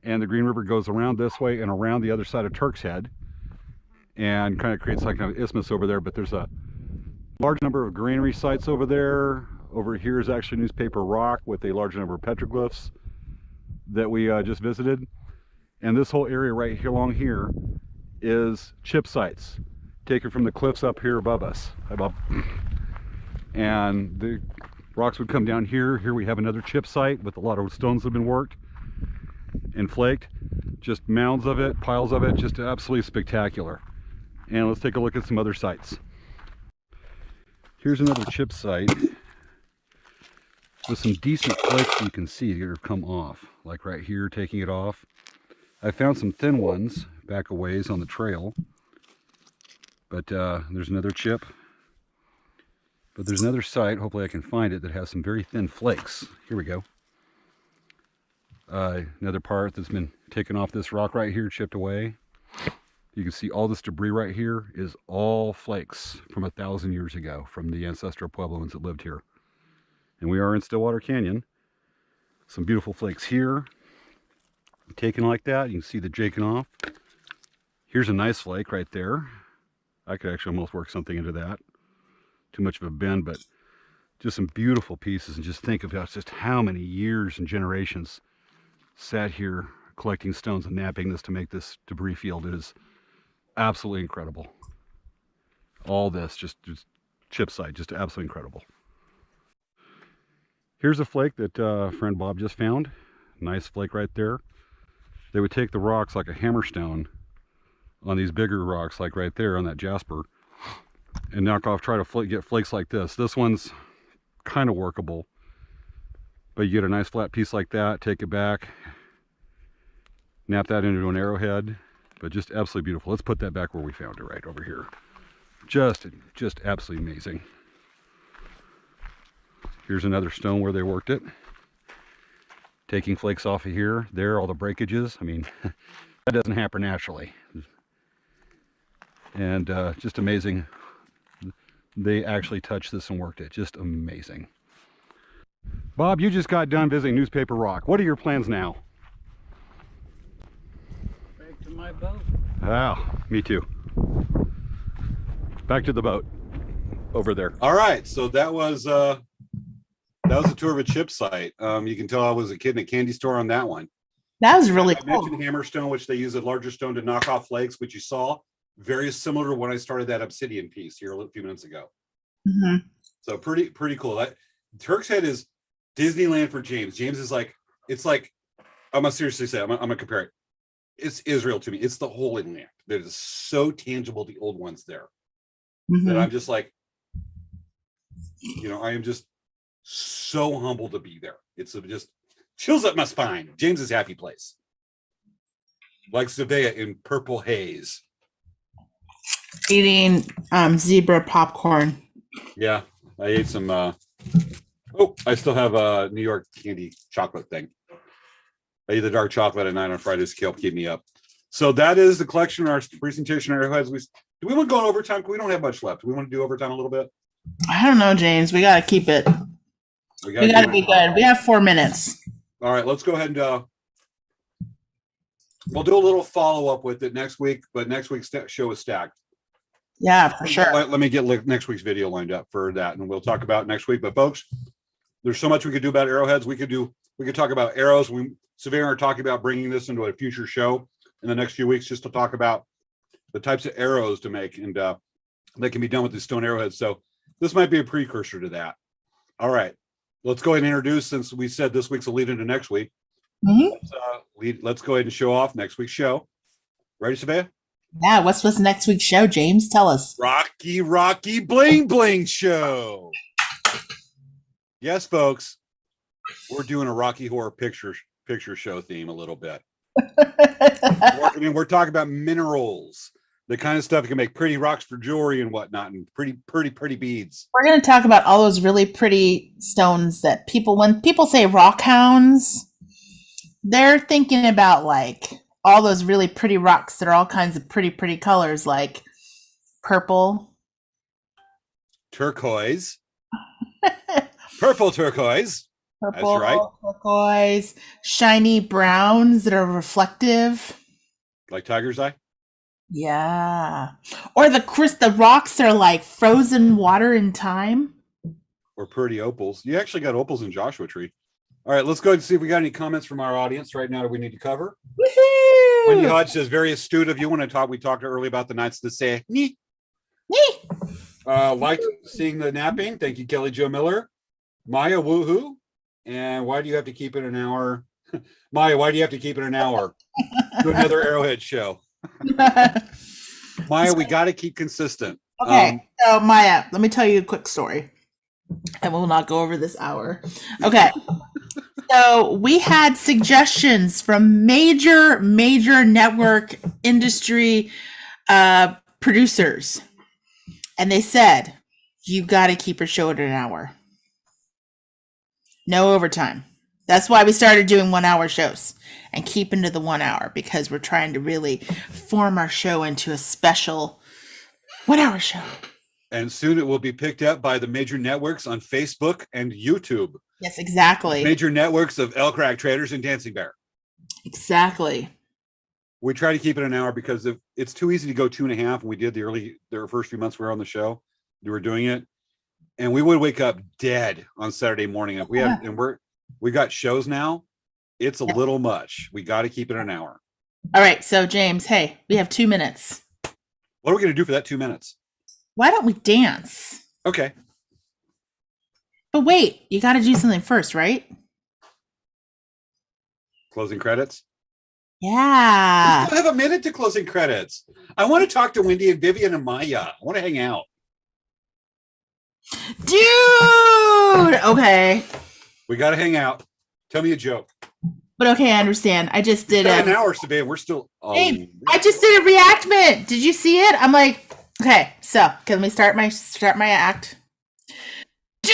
And the Green River goes around this way and around the other side of Turk's Head and kind of creates like an isthmus over there. But there's a large number of granary sites over there. Over here is actually Newspaper Rock with a large number of petroglyphs that we just visited. And this whole area right here along here is chip sites taken from the cliffs up here above us. Hi, Bob. And the rocks would come down here. Here we have another chip site with a lot of stones that have been worked and flaked, just mounds of it, piles of it, just absolutely spectacular. And let's take a look at some other sites. Here's another chip site with some decent flakes you can see that have come off, like right here, taking it off. I found some thin ones back a ways on the trail, but there's another chip. But there's another site, hopefully I can find it, that has some very thin flakes. Here we go. Another part that's been taken off this rock right here, chipped away. You can see all this debris right here is all flakes from 1,000 years ago from the ancestral Puebloans that lived here. And we are in Stillwater Canyon. Some beautiful flakes here, taken like that. You can see the jaking off. Here's a nice flake right there. I could actually almost work something into that. Too much of a bend, but just some beautiful pieces. And just think about just how many years and generations sat here collecting stones and knapping this to make this debris field. It is absolutely incredible. All this just chip site, just absolutely incredible. Here's a flake that friend Bob just found. Nice flake right there. They would take the rocks like a hammerstone on these bigger rocks, like right there on that jasper, and knock off, try to get flakes like this. This one's kind of workable, but you get a nice flat piece like that, take it back, nap that into an arrowhead, but just absolutely beautiful. Let's put that back where we found it, right over here. Just absolutely amazing. Here's another stone where they worked it. Taking flakes off of here, there, all the breakages. I mean, that doesn't happen naturally. And just amazing. They actually touched this and worked it. Just amazing. Bob, you just got done visiting Newspaper Rock. What are your plans now? Back to my boat. Ah, me too. Back to the boat over there. All right, so that was a tour of a chip site. You can tell I was a kid in a candy store on that one. That was really I cool. mentioned hammerstone, which they use a larger stone to knock off flakes, which you saw very similar to when I started that obsidian piece here a few minutes ago. Mm-hmm. So pretty cool. Turk's Head is Disneyland for James. James is like, it's like I'm gonna seriously say, I'm gonna compare it. It's Israel to me. It's the Holy Land that is so tangible, the old ones there, that I'm just like, I am just so humbled to be there. It's just chills up my spine. James's happy place. Like Sabea in Purple Haze. Eating zebra popcorn. Yeah, I ate some. I still have a New York candy chocolate thing. I eat the dark chocolate at night on Fridays to help keep me up. So that is the collection, our presentation, Arrowheads. Do we want to go on overtime? We don't have much left. Do we want to do overtime a little bit? I don't know, James. We got to keep it. We got to be good. We have 4 minutes. All right, let's go ahead and we'll do a little follow-up with it next week, but next week's show is stacked. Yeah, for sure. Let me get next week's video lined up for that, and we'll talk about it next week. But folks, there's so much we could do about arrowheads. We could talk about arrows. Savannah are talking about bringing this into a future show in the next few weeks, just to talk about the types of arrows to make, and that can be done with the stone arrowheads. So this might be a precursor to that. All right, let's go ahead and introduce, since we said this week's a lead into next week. Let's go ahead and show off next week's show. Ready, Savannah? Yeah, what's next week's show, James? Tell us. Rocky Bling Bling Show. Yes, folks, we're doing a Rocky Horror Picture Show theme a little bit. We're talking about minerals, the kind of stuff that can make pretty rocks for jewelry and whatnot, and pretty beads. We're going to talk about all those really pretty stones that when people say rock hounds, they're thinking about like all those really pretty rocks that are all kinds of pretty colors, like purple, turquoise, purple turquoise. That's right. Turquoise, shiny browns that are reflective, like tiger's eye. Yeah, or the rocks are like frozen water in time, or pretty opals. You actually got opals in Joshua Tree. All right, let's go ahead and see if we got any comments from our audience right now that we need to cover. Woohoo! Wendy Hodge says, very astute of you when we talked earlier about the nights to say, nee. Liked seeing the napping. Thank you, Kelly Jo Miller. Maya, woohoo. And why do you have to keep it an hour? Maya, why do you have to keep it an hour? Do another Arrowhead show. Maya, we got to keep consistent. Okay, so Maya, let me tell you a quick story. And we'll not go over this hour. Okay. So we had suggestions from major network industry producers. And they said, you got to keep your show at an hour. No overtime. That's why we started doing 1 hour shows and keeping to the 1 hour, because we're trying to really form our show into a special 1 hour show. And soon it will be picked up by the major networks on Facebook and YouTube. Yes, exactly. Major networks of Elk Rack Traders and Dancing Bear. Exactly. We try to keep it an hour because it's too easy to go 2.5. And we did the first few months we were on the show. We were doing it. And we would wake up dead on Saturday morning. If we got shows now. It's a little much. We got to keep it an hour. All right. So James, hey, we have 2 minutes. What are we going to do for that 2 minutes? Why don't we dance? Okay. But wait, you got to do something first, right? Closing credits? Yeah. We still have a minute to closing credits. I want to talk to Wendy and Vivian and Maya. I want to hang out. Dude! Okay. We got to hang out. Tell me a joke. But okay, I understand. I just did an hour, Savannah. We're still... Hey, I just did a reactment. Did you see it? I'm like... Okay, so let me start my act. Dude!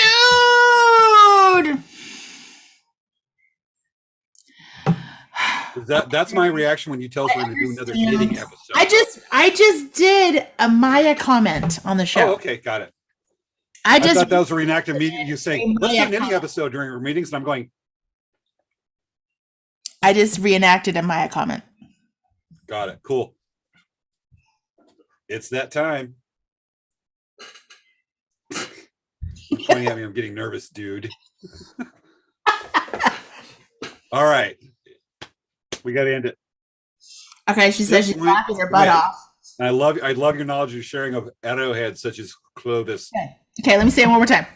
That's my reaction when you tell us we're going to do another knitting episode. I just did a Maya comment on the show. Oh, okay, got it. I thought that was a reenacted meeting. You saying, let's do a knitting episode during our meetings, and I'm going... I just reenacted a Maya comment. Got it. Cool. It's that time. You're pointing at me. I'm getting nervous, dude. All right. We got to end it. Okay, she says she's laughing her butt off. And I love your knowledge and sharing of arrowheads such as Clovis. Okay, let me say it one more time.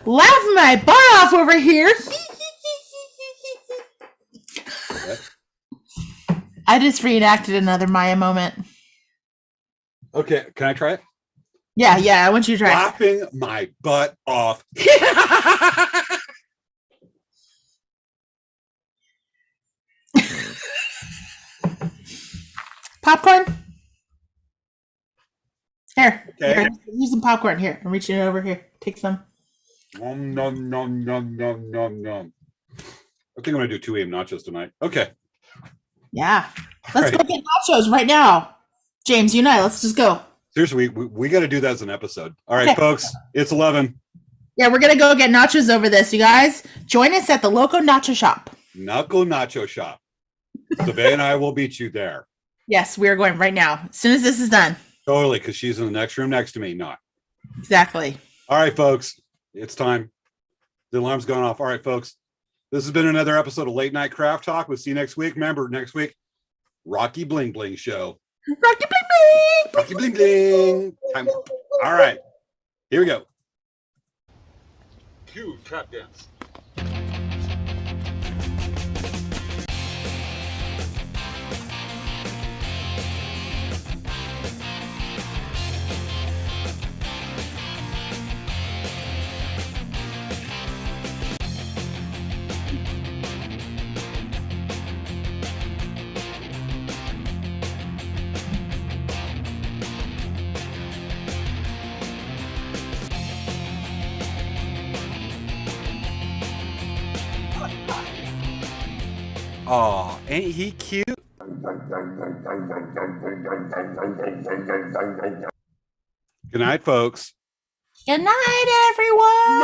Laugh my butt off over here. I just reenacted another Maya moment. Okay, can I try it? Yeah, I want you to try. Laughing my butt off. Popcorn. Here, Okay. here, use some popcorn. Here, I'm reaching it over here. Take some. Nom, nom, nom, nom, nom, nom, nom. I think I'm gonna do 2 a.m. nachos tonight. Okay. Yeah, let's All go get nachos right now. James, you and I, let's just go. Seriously, we got to do that as an episode. All right, Okay. folks, it's 11. Yeah, we're gonna go get nachos over this. You guys, join us at the Loco Nacho Shop. Knuckle Nacho Shop. Sabay and I will beat you there. Yes, we are going right now. As soon as this is done. Totally, because she's in the next room next to me. Not. Exactly. All right, folks, it's time. The alarm's gone off. All right, folks, this has been another episode of Late Night Craft Talk. We'll see you next week. Remember, next week, Rocky Bling Bling Show. Rocky bling bling. Rocky Bling Bling. Time. All right, here we go. Cue trap dance. Oh, ain't he cute? Good night, folks. Good night, everyone.